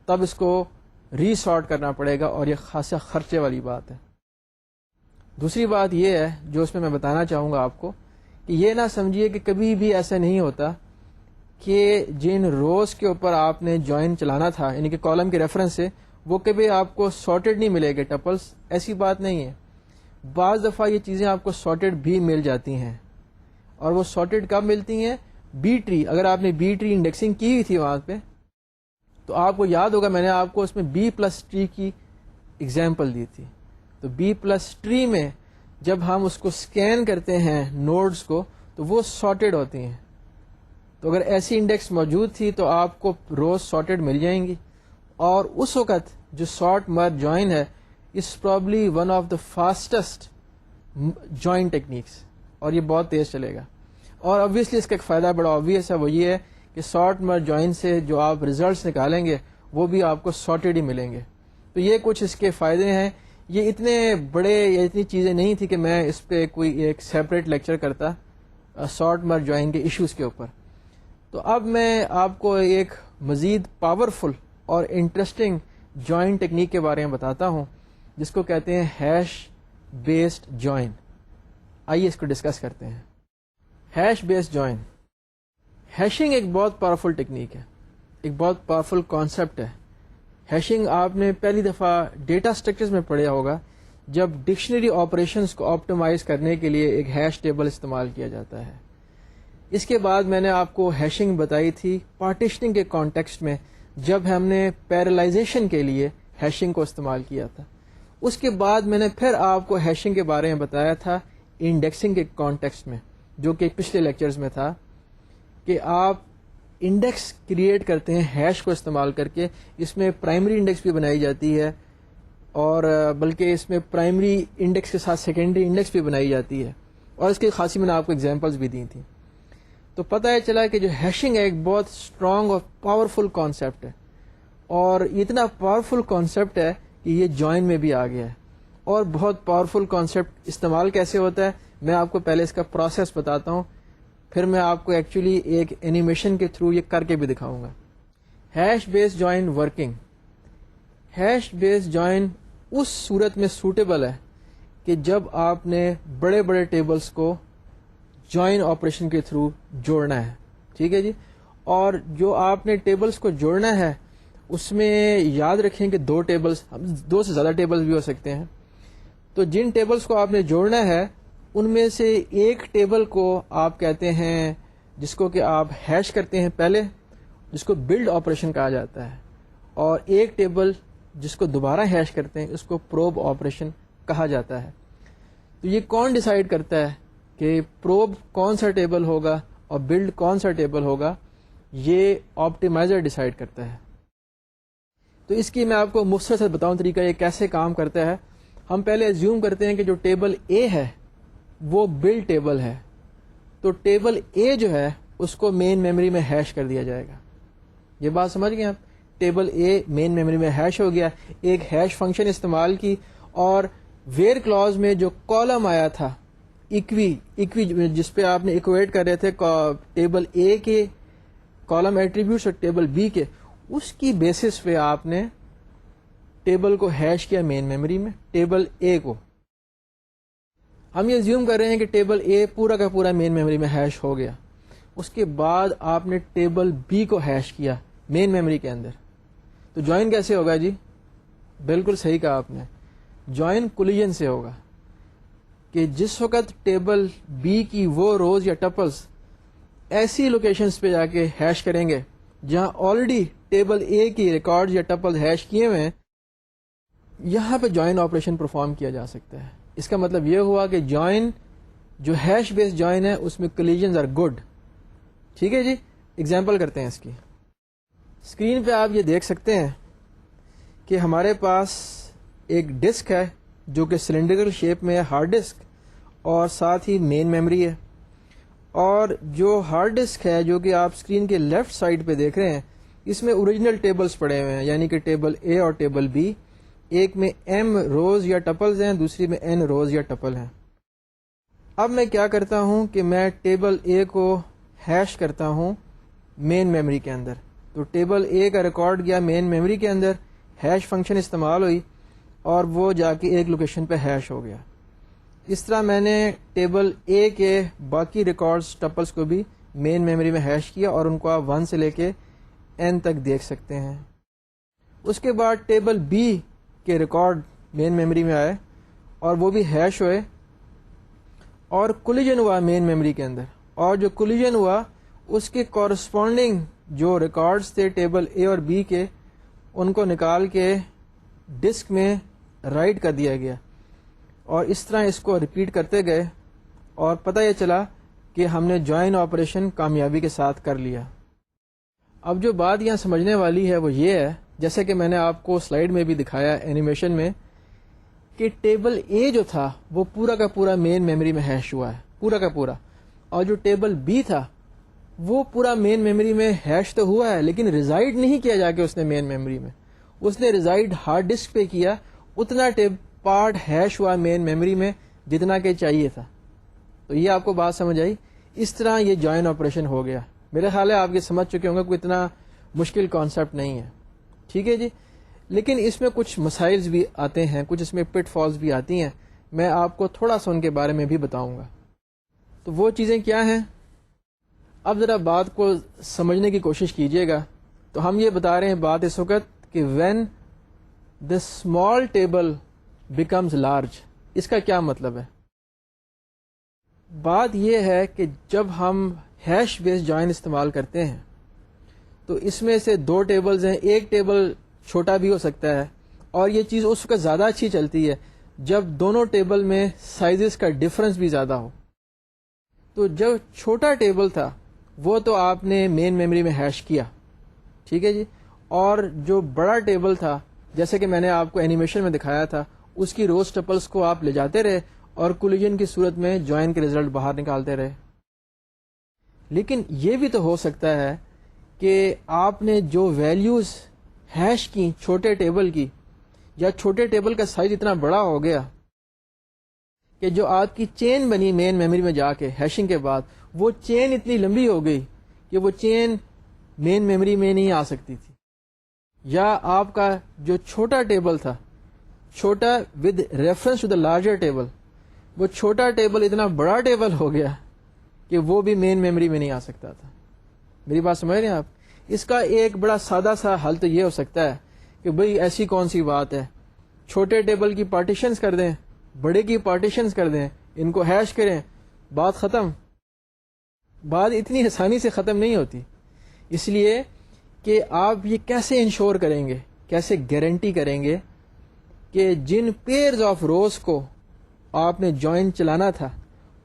Speaker 1: تب اس کو ری سارٹ کرنا پڑے گا، اور یہ خاصا خرچے والی بات ہے. دوسری بات یہ ہے جو اس میں بتانا چاہوں گا آپ کو کہ یہ نہ سمجھیے کہ کبھی بھی ایسا نہیں ہوتا کہ جن روز کے اوپر آپ نے جوائن چلانا تھا یعنی کہ کالم کے ریفرنس سے وہ کبھی آپ کو سارٹیڈ نہیں ملے گے ٹپلس، ایسی بات نہیں ہے. بعض دفعہ یہ چیزیں آپ کو سارٹیڈ بھی مل جاتی ہیں، اور وہ سارٹیڈ کب ملتی ہیں؟ Be tree. اگر آپ نے بی ٹری انڈیکسنگ کی ہوئی تھی وہاں پہ تو آپ کو یاد ہوگا میں نے آپ کو اس میں بی پلس ٹری کی ایگزامپل دی تھی. تو بی پلس ٹری میں جب ہم اس کو اسکین کرتے ہیں نوڈز کو تو وہ سارٹیڈ ہوتی ہیں. تو اگر ایسی انڈیکس موجود تھی تو آپ کو روز سارٹیڈ مل جائیں گی، اور اس وقت جو سارٹ مرج جوائن ہے is probably one of the fastest join techniques, اور یہ بہت تیز چلے گا. اور obviously اس کا ایک فائدہ بڑا obvious ہے، وہ یہ ہے کہ سارٹ مرج جوائن سے جو آپ ریزلٹس نکالیں گے وہ بھی آپ کو سارٹیڈ ہی ملیں گے. تو یہ کچھ اس کے فائدے ہیں. یہ اتنے بڑے یا اتنی چیزیں نہیں تھی کہ میں اس پہ کوئی ایک سیپریٹ لیکچر کرتا سارٹ مرج جوائن کے ایشوز کے اوپر. تو اب میں آپ کو ایک مزید پاورفل اور انٹرسٹنگ جوائن ٹیکنیک کے بارے میں بتاتا ہوں جس کو کہتے ہیں ہیش بیسڈ جوائن. آئیے اس کو ڈسکس کرتے ہیں. Hash based join. ہیشنگ ایک بہت پاورفل ٹیکنیک ہے، ایک بہت پاورفل کانسیپٹ ہے. ہیشنگ آپ نے پہلی دفعہ ڈیٹا اسٹرکچرز میں پڑھا ہوگا جب ڈکشنری آپریشنز کو آپٹیمائز کرنے کے لیے ایک ہیش ٹیبل استعمال کیا جاتا ہے. اس کے بعد میں نے آپ کو ہیشنگ بتائی تھی پارٹیشننگ کے کانٹیکسٹ میں جب ہم نے پیرالائزیشن کے لیے ہیشنگ کو استعمال کیا تھا. اس کے بعد میں نے پھر آپ کو ہیشنگ کے بارے میں بتایا تھا انڈیکسنگ کے کانٹیکسٹ میں، جو کہ پچھلے لیکچرز میں تھا کہ آپ انڈیکس کریٹ کرتے ہیں ہیش کو استعمال کر کے. اس میں پرائمری انڈیکس بھی بنائی جاتی ہے، اور بلکہ اس میں پرائمری انڈیکس کے ساتھ سیکنڈری انڈیکس بھی بنائی جاتی ہے، اور اس کی خاصی میں نے آپ کو ایگزامپلس بھی دی تھیں. تو پتہ ہے چلا کہ جو ہیشنگ ہے ایک بہت اسٹرانگ اور پاورفل کانسیپٹ ہے، اور اتنا پاورفل کانسیپٹ ہے کہ یہ جوائن میں بھی آ گیا ہے. اور بہت پاورفل کانسیپٹ استعمال کیسے ہوتا ہے میں آپ کو پہلے اس کا پروسیس بتاتا ہوں، پھر میں آپ کو ایکچولی ایک اینیمیشن کے تھرو یہ کر کے بھی دکھاؤں گا. ہیش بیس جوائن ورکنگ. ہیش بیس جوائن اس صورت میں سوٹیبل ہے کہ جب آپ نے بڑے بڑے ٹیبلز کو جوائن آپریشن کے تھرو جوڑنا ہے. ٹھیک ہے جی. اور جو آپ نے ٹیبلز کو جوڑنا ہے اس میں یاد رکھیں کہ دو سے زیادہ ٹیبلز بھی ہو سکتے ہیں. تو جن ٹیبلز کو آپ نے جوڑنا ہے ان میں سے ایک ٹیبل کو آپ کہتے ہیں جس کو کہ آپ ہیش کرتے ہیں پہلے، جس کو بلڈ آپریشن کہا جاتا ہے، اور ایک ٹیبل جس کو دوبارہ ہیش کرتے ہیں اس کو پروب آپریشن کہا جاتا ہے. تو یہ کون ڈیسائیڈ کرتا ہے کہ پروب کون سا ٹیبل ہوگا اور بلڈ کون سا ٹیبل ہوگا؟ یہ آپٹیمائزر ڈیسائیڈ کرتا ہے. تو اس کی میں آپ کو مختصر سے بتاؤں طریقہ یہ کیسے کام کرتا ہے. ہم پہلے ایزیوم کرتے ہیں کہ جو ٹیبل اے ہے وہ بلڈ ٹیبل ہے، تو ٹیبل اے جو ہے اس کو مین میموری میں ہیش کر دیا جائے گا. یہ بات سمجھ گئے آپ؟ ٹیبل اے مین میموری میں ہیش ہو گیا، ایک ہیش فنکشن استعمال کی، اور ویئر کلاز میں جو کالم آیا تھا ایکوی جس پہ آپ نے ایکویٹ کر رہے تھے ٹیبل اے کے کالم ایٹریبیوٹس اور ٹیبل بی کے، اس کی بیسس پہ آپ نے ٹیبل کو ہیش کیا مین میموری میں، ٹیبل اے کو. ہم یہ زیوم کر رہے ہیں کہ ٹیبل اے پورا کا پورا مین میموری میں ہیش ہو گیا. اس کے بعد آپ نے ٹیبل بی کو ہیش کیا مین میموری کے اندر. تو جوائن کیسے ہوگا جی؟ بالکل صحیح کہا آپ نے، جوائن کولیجن سے ہوگا کہ جس وقت ٹیبل بی کی وہ روز یا ٹپلز ایسی لوکیشنز پہ جا کے ہیش کریں گے جہاں آلریڈی ٹیبل اے کی ریکارڈز یا ٹپلز ہیش کیے ہوئے ہیں، یہاں پہ جوائن آپریشن پرفارم کیا جا سکتا ہے. اس کا مطلب یہ ہوا کہ جوائن جو ہیش بیس جوائن ہے اس میں کولیجنز آر گڈ. ٹھیک ہے جی. ایگزامپل کرتے ہیں اس کی. اسکرین پہ آپ یہ دیکھ سکتے ہیں کہ ہمارے پاس ایک ڈسک ہے جو کہ سلنڈریکل شیپ میں ہے, ہارڈ ڈسک, اور ساتھ ہی مین میموری ہے. اور جو ہارڈ ڈسک ہے جو کہ آپ اسکرین کے لیفٹ سائڈ پہ دیکھ رہے ہیں, اس میں اوریجنل ٹیبلز پڑے ہوئے ہیں, یعنی کہ ٹیبل اے اور ٹیبل بی. ایک میں ایم روز یا ٹپلز ہیں, دوسری میں این روز یا ٹپل ہیں. اب میں کیا کرتا ہوں کہ میں ٹیبل اے کو ہیش کرتا ہوں مین میموری کے اندر. تو ٹیبل اے کا ریکارڈ گیا مین میموری کے اندر, ہیش فنکشن استعمال ہوئی اور وہ جا کے ایک لوکیشن پہ ہیش ہو گیا. اس طرح میں نے ٹیبل اے کے باقی ریکارڈز ٹپلز کو بھی مین میموری میں ہیش کیا, اور ان کو آپ 1 سے لے کے n تک دیکھ سکتے ہیں. اس کے بعد ٹیبل بی کے ریکارڈ مین میموری میں آئے اور وہ بھی ہیش ہوئے, اور کولیجن ہوا مین میموری کے اندر. اور جو کولیجن ہوا اس کے کورسپونڈنگ جو ریکارڈز تھے ٹیبل اے اور بی کے, ان کو نکال کے ڈسک میں رائٹ کر دیا گیا. اور اس طرح اس کو ریپیٹ کرتے گئے, اور پتہ یہ چلا کہ ہم نے جوائن آپریشن کامیابی کے ساتھ کر لیا. اب جو بات یہاں سمجھنے والی ہے وہ یہ ہے, جیسے کہ میں نے آپ کو سلائیڈ میں بھی دکھایا اینیمیشن میں, کہ ٹیبل اے جو تھا وہ پورا کا پورا مین میموری میں ہیش ہوا ہے, پورا کا پورا. اور جو ٹیبل بی تھا وہ پورا مین میموری میں ہیش تو ہوا ہے, لیکن ریزائڈ نہیں کیا جا کے اس نے مین میموری میں, اس نے ریزائڈ ہارڈ ڈسک پہ کیا. اتنا پارٹ ہیش ہوا مین میموری میں جتنا کہ چاہیے تھا. تو یہ آپ کو بات سمجھ آئی. اس طرح یہ جوائن آپریشن ہو گیا. میرے خیال ہے آپ یہ سمجھ چکے ہوں گے, کوئی اتنا مشکل کانسیپٹ نہیں ہے. ٹھیک ہے جی. لیکن اس میں کچھ مسائل بھی آتے ہیں, کچھ اس میں پٹ فالز بھی آتی ہیں. میں آپ کو تھوڑا سا ان کے بارے میں بھی بتاؤں گا. تو وہ چیزیں کیا ہیں, اب ذرا بات کو سمجھنے کی کوشش کیجیے گا. تو ہم یہ بتا رہے ہیں بات اس وقت کہ when the small table becomes large, اس کا کیا مطلب ہے. بات یہ ہے کہ جب ہم ہیش بیس جوائن استعمال کرتے ہیں تو اس میں سے 2 ٹیبلز ہیں, ایک ٹیبل چھوٹا بھی ہو سکتا ہے, اور یہ چیز اس وقت زیادہ اچھی چلتی ہے جب دونوں ٹیبل میں سائزز کا ڈفرنس بھی زیادہ ہو. تو جو چھوٹا ٹیبل تھا وہ تو آپ نے مین میموری میں ہیش کیا, ٹھیک ہے جی. اور جو بڑا ٹیبل تھا, جیسے کہ میں نے آپ کو اینیمیشن میں دکھایا تھا, اس کی روز ٹپلز کو آپ لے جاتے رہے اور کولیجن کی صورت میں جوائن کے رزلٹ باہر نکالتے رہے. لیکن یہ بھی تو ہو سکتا ہے کہ آپ نے جو ویلیوز ہیش کی چھوٹے ٹیبل کی, یا چھوٹے ٹیبل کا سائز اتنا بڑا ہو گیا کہ جو آپ کی چین بنی مین میموری میں جا کے ہیشنگ کے بعد, وہ چین اتنی لمبی ہو گئی کہ وہ چین مین میموری میں نہیں آ سکتی تھی. یا آپ کا جو چھوٹا ٹیبل تھا, چھوٹا with reference to the larger table, وہ چھوٹا ٹیبل اتنا بڑا ٹیبل ہو گیا کہ وہ بھی مین میموری میں نہیں آ سکتا تھا. میری بات سمجھ رہے ہیں آپ. اس کا ایک بڑا سادہ سا حل تو یہ ہو سکتا ہے کہ بھئی ایسی کون سی بات ہے, چھوٹے ٹیبل کی پارٹیشنز کر دیں, بڑے کی پارٹیشنز کر دیں, ان کو ہیش کریں, بات ختم. بات اتنی آسانی سے ختم نہیں ہوتی. اس لیے کہ آپ یہ کیسے انشور کریں گے, کیسے گارنٹی کریں گے کہ جن پیئرز آف روز کو آپ نے جوائن چلانا تھا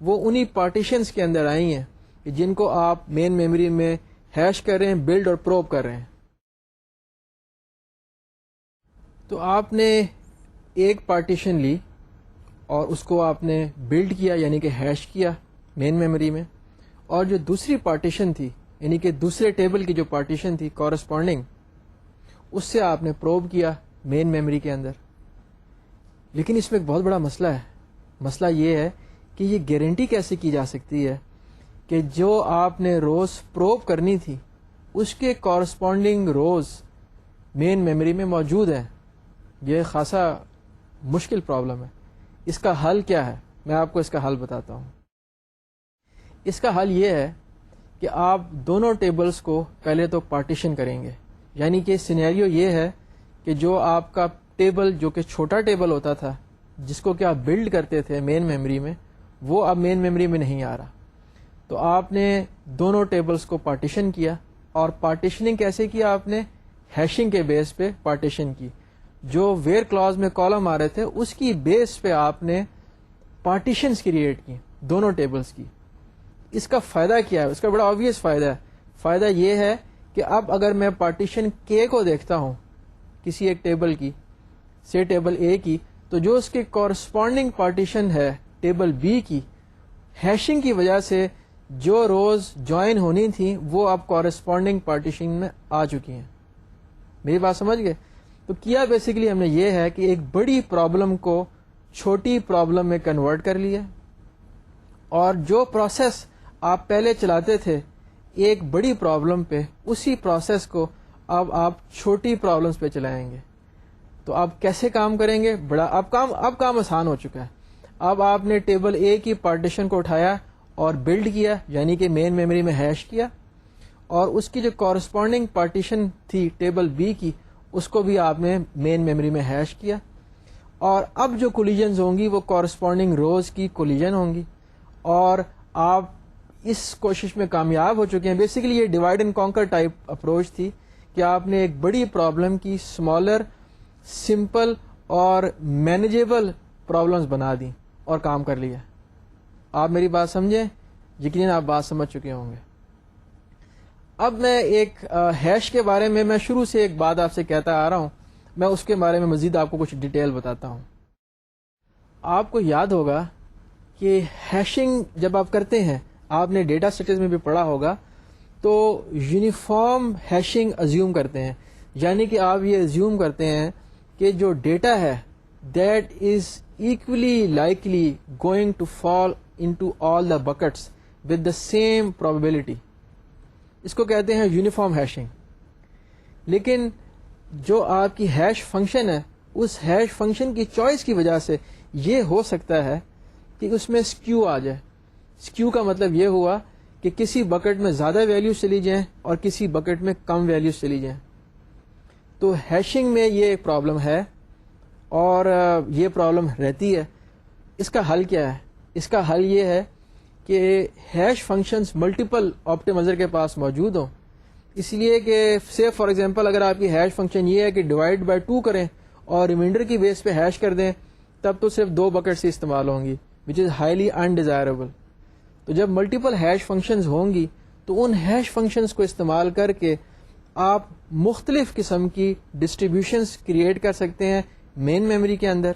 Speaker 1: وہ انہی پارٹیشنز کے اندر آئی ہیں کہ جن کو آپ مین میموری میں ہیش کر رہے ہیں, بلڈ اور پروب کر رہے ہیں. تو آپ نے ایک پارٹیشن لی اور اس کو آپ نے بلڈ کیا, یعنی کہ ہیش کیا مین میموری میں, اور جو دوسری پارٹیشن تھی, یعنی کہ دوسرے ٹیبل کی جو پارٹیشن تھی کورسپونڈنگ, اس سے آپ نے پروب کیا مین میموری کے اندر. لیکن اس میں ایک بہت بڑا مسئلہ ہے. مسئلہ یہ ہے کہ یہ گارنٹی کیسے کی جا سکتی ہے کہ جو آپ نے روز پروب کرنی تھی اس کے کورسپونڈنگ روز مین میموری میں موجود ہیں. یہ خاصا مشکل پرابلم ہے. اس کا حل کیا ہے, میں آپ کو اس کا حل بتاتا ہوں. اس کا حل یہ ہے کہ آپ دونوں ٹیبلز کو پہلے تو پارٹیشن کریں گے. یعنی کہ سینیریو یہ ہے کہ جو آپ کا ٹیبل جو کہ چھوٹا ٹیبل ہوتا تھا جس کو کہ آپ بلڈ کرتے تھے مین میموری میں, وہ اب مین میموری میں نہیں آ رہا. تو آپ نے دونوں ٹیبلز کو پارٹیشن کیا, اور پارٹیشننگ کیسے کیا آپ نے, ہیشنگ کے بیس پہ پارٹیشن کی. جو ویئر کلاز میں کالم آ رہے تھے اس کی بیس پہ آپ نے پارٹیشنز کریٹ کی دونوں ٹیبلز کی. اس کا فائدہ کیا ہے؟ اس کا بڑا آبویس فائدہ ہے. فائدہ یہ ہے کہ اب اگر میں پارٹیشن کے کو دیکھتا ہوں کسی ایک ٹیبل کی، سے ٹیبل اے کی، تو جو اس کے کورسپونڈنگ پارٹیشن ہے ٹیبل بی کی، ہیشنگ کی وجہ سے جو روز جوائن ہونی تھی وہ اب کورسپونڈنگ پارٹیشن میں آ چکی ہیں. میری بات سمجھ گئے؟ تو کیا بیسیکلی ہم نے یہ ہے کہ ایک بڑی پرابلم کو چھوٹی پرابلم میں کنورٹ کر لیا، اور جو پروسیس آپ پہلے چلاتے تھے ایک بڑی پرابلم پہ، اسی پروسیس کو اب آپ چھوٹی پرابلمس پہ چلائیں گے. تو آپ کیسے کام کریں گے؟ اب کام آسان ہو چکا ہے. اب آپ نے ٹیبل اے کی پارٹیشن کو اٹھایا اور بلڈ کیا، یعنی کہ مین میموری میں ہیش کیا، اور اس کی جو کورسپونڈنگ پارٹیشن تھی ٹیبل بی کی اس کو بھی آپ نے مین میموری میں ہیش کیا. اور اب جو کولیجنز ہوں گی وہ کورسپونڈنگ روز کی کولیجن ہوں گی، اور آپ اس کوشش میں کامیاب ہو چکے ہیں. بیسیکلی یہ divide and conquer type approach تھی کہ آپ نے ایک بڑی پرابلم کی اسمالر، سمپل اور مینیجیبل پرابلمس بنا دیں اور کام کر لیا. آپ میری بات سمجھیں؟ یقیناً آپ بات سمجھ چکے ہوں گے. اب میں ایک ہیش کے بارے میں شروع سے ایک بات آپ سے کہتا آ رہا ہوں، میں اس کے بارے میں مزید آپ کو کچھ ڈیٹیل بتاتا ہوں. آپ کو یاد ہوگا کہ ہیشنگ جب آپ کرتے ہیں، آپ نے ڈیٹا اسٹرکچرز میں بھی پڑھا ہوگا، تو یونیفارم ہیشنگ ازیوم کرتے ہیں. یعنی کہ آپ یہ ازیوم کرتے ہیں کہ جو ڈیٹا ہے that is equally likely going to fall into all the buckets with the same probability. اس کو کہتے ہیں یونیفارم ہیشنگ. لیکن جو آپ کی ہیش فنکشن ہے، اس ہیش فنکشن کی چوائس کی وجہ سے یہ ہو سکتا ہے کہ اس میں سکیو آ جائے. سکیو کا مطلب یہ ہوا کہ کسی بکٹ میں زیادہ ویلیوز چلی جائیں اور کسی بکٹ میں کم ویلیوز چلی جائیں. تو ہیشنگ میں یہ ایک پرابلم ہے، اور یہ پرابلم رہتی ہے. اس کا حل کیا ہے؟ اس کا حل یہ ہے کہ ہیش فنکشنز ملٹیپل آپٹیمائزر کے پاس موجود ہوں. اس لیے کہ سے فار ایگزامپل اگر آپ کی ہیش فنکشن یہ ہے کہ ڈیوائڈ بائی 2 کریں اور ریمائنڈر کی بیس پہ ہیش کر دیں، تب تو صرف 2 بکٹس ہی استعمال ہوں گی، وچ از ہائیلی انڈیزائربل. تو جب ملٹیپل ہیش فنکشنز ہوں گی تو ان ہیش فنکشنز کو استعمال کر کے آپ مختلف قسم کی ڈسٹریبیوشنز کریٹ کر سکتے ہیں مین میموری کے اندر.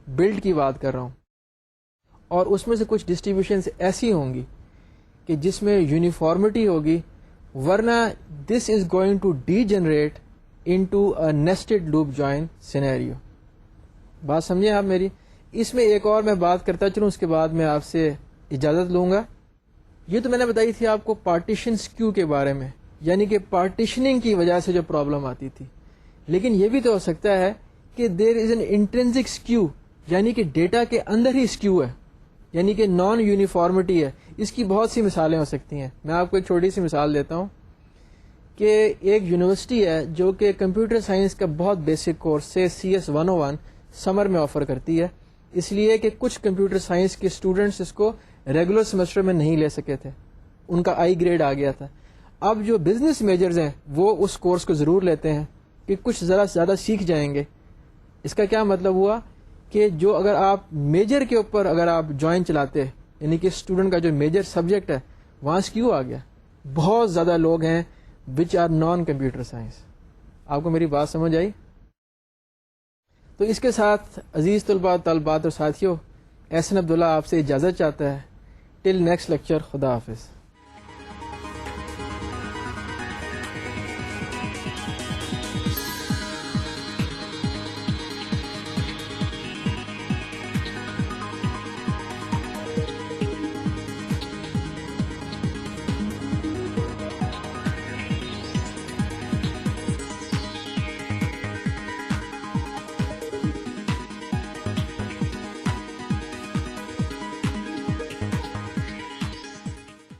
Speaker 1: بلڈ کی بات کر رہا ہوں. اور اس میں سے کچھ ڈسٹریبیوشنز ایسی ہوں گی کہ جس میں یونیفارمٹی ہوگی، ورنہ this is going to degenerate into a nested loop join scenario. بات سمجھیں آپ میری؟ اس میں ایک اور میں بات کرتا چلوں، اس کے بعد میں آپ سے اجازت لوں گا. یہ تو میں نے بتائی تھی آپ کو پارٹیشن سکیو کے بارے میں، یعنی کہ پارٹیشننگ کی وجہ سے جو پرابلم آتی تھی. لیکن یہ بھی تو ہو سکتا ہے کہ دیر از این انٹرنسک سکیو، یعنی کہ ڈیٹا کے اندر ہی سکیو ہے، یعنی کہ نان یونیفارمٹی ہے. اس کی بہت سی مثالیں ہو سکتی ہیں. میں آپ کو ایک چھوٹی سی مثال دیتا ہوں کہ ایک یونیورسٹی ہے جو کہ کمپیوٹر سائنس کا بہت بیسک کورس سے CS 101 سمر میں آفر کرتی ہے، اس لیے کہ کچھ کمپیوٹر سائنس کے اسٹوڈنٹس اس کو ریگولر سیمسٹر میں نہیں لے سکے تھے، ان کا آئی گریڈ آ گیا تھا. اب جو بزنس میجرز ہیں وہ اس کورس کو ضرور لیتے ہیں کہ کچھ ذرا زیادہ سیکھ جائیں گے. اس کا کیا مطلب ہوا کہ جو اگر آپ میجر کے اوپر اگر آپ جوائن چلاتے، یعنی کہ اسٹوڈنٹ کا جو میجر سبجیکٹ ہے وہاں سکیو آ گیا. بہت زیادہ لوگ ہیں which are non computer science. آپ کو میری بات سمجھ آئی؟ تو اس کے ساتھ عزیز طلباء، طالبات اور ساتھیوں، احسن عبداللہ آپ سے اجازت چاہتا ہے. ٹل نیکسٹ لیکچر، خدا حافظ.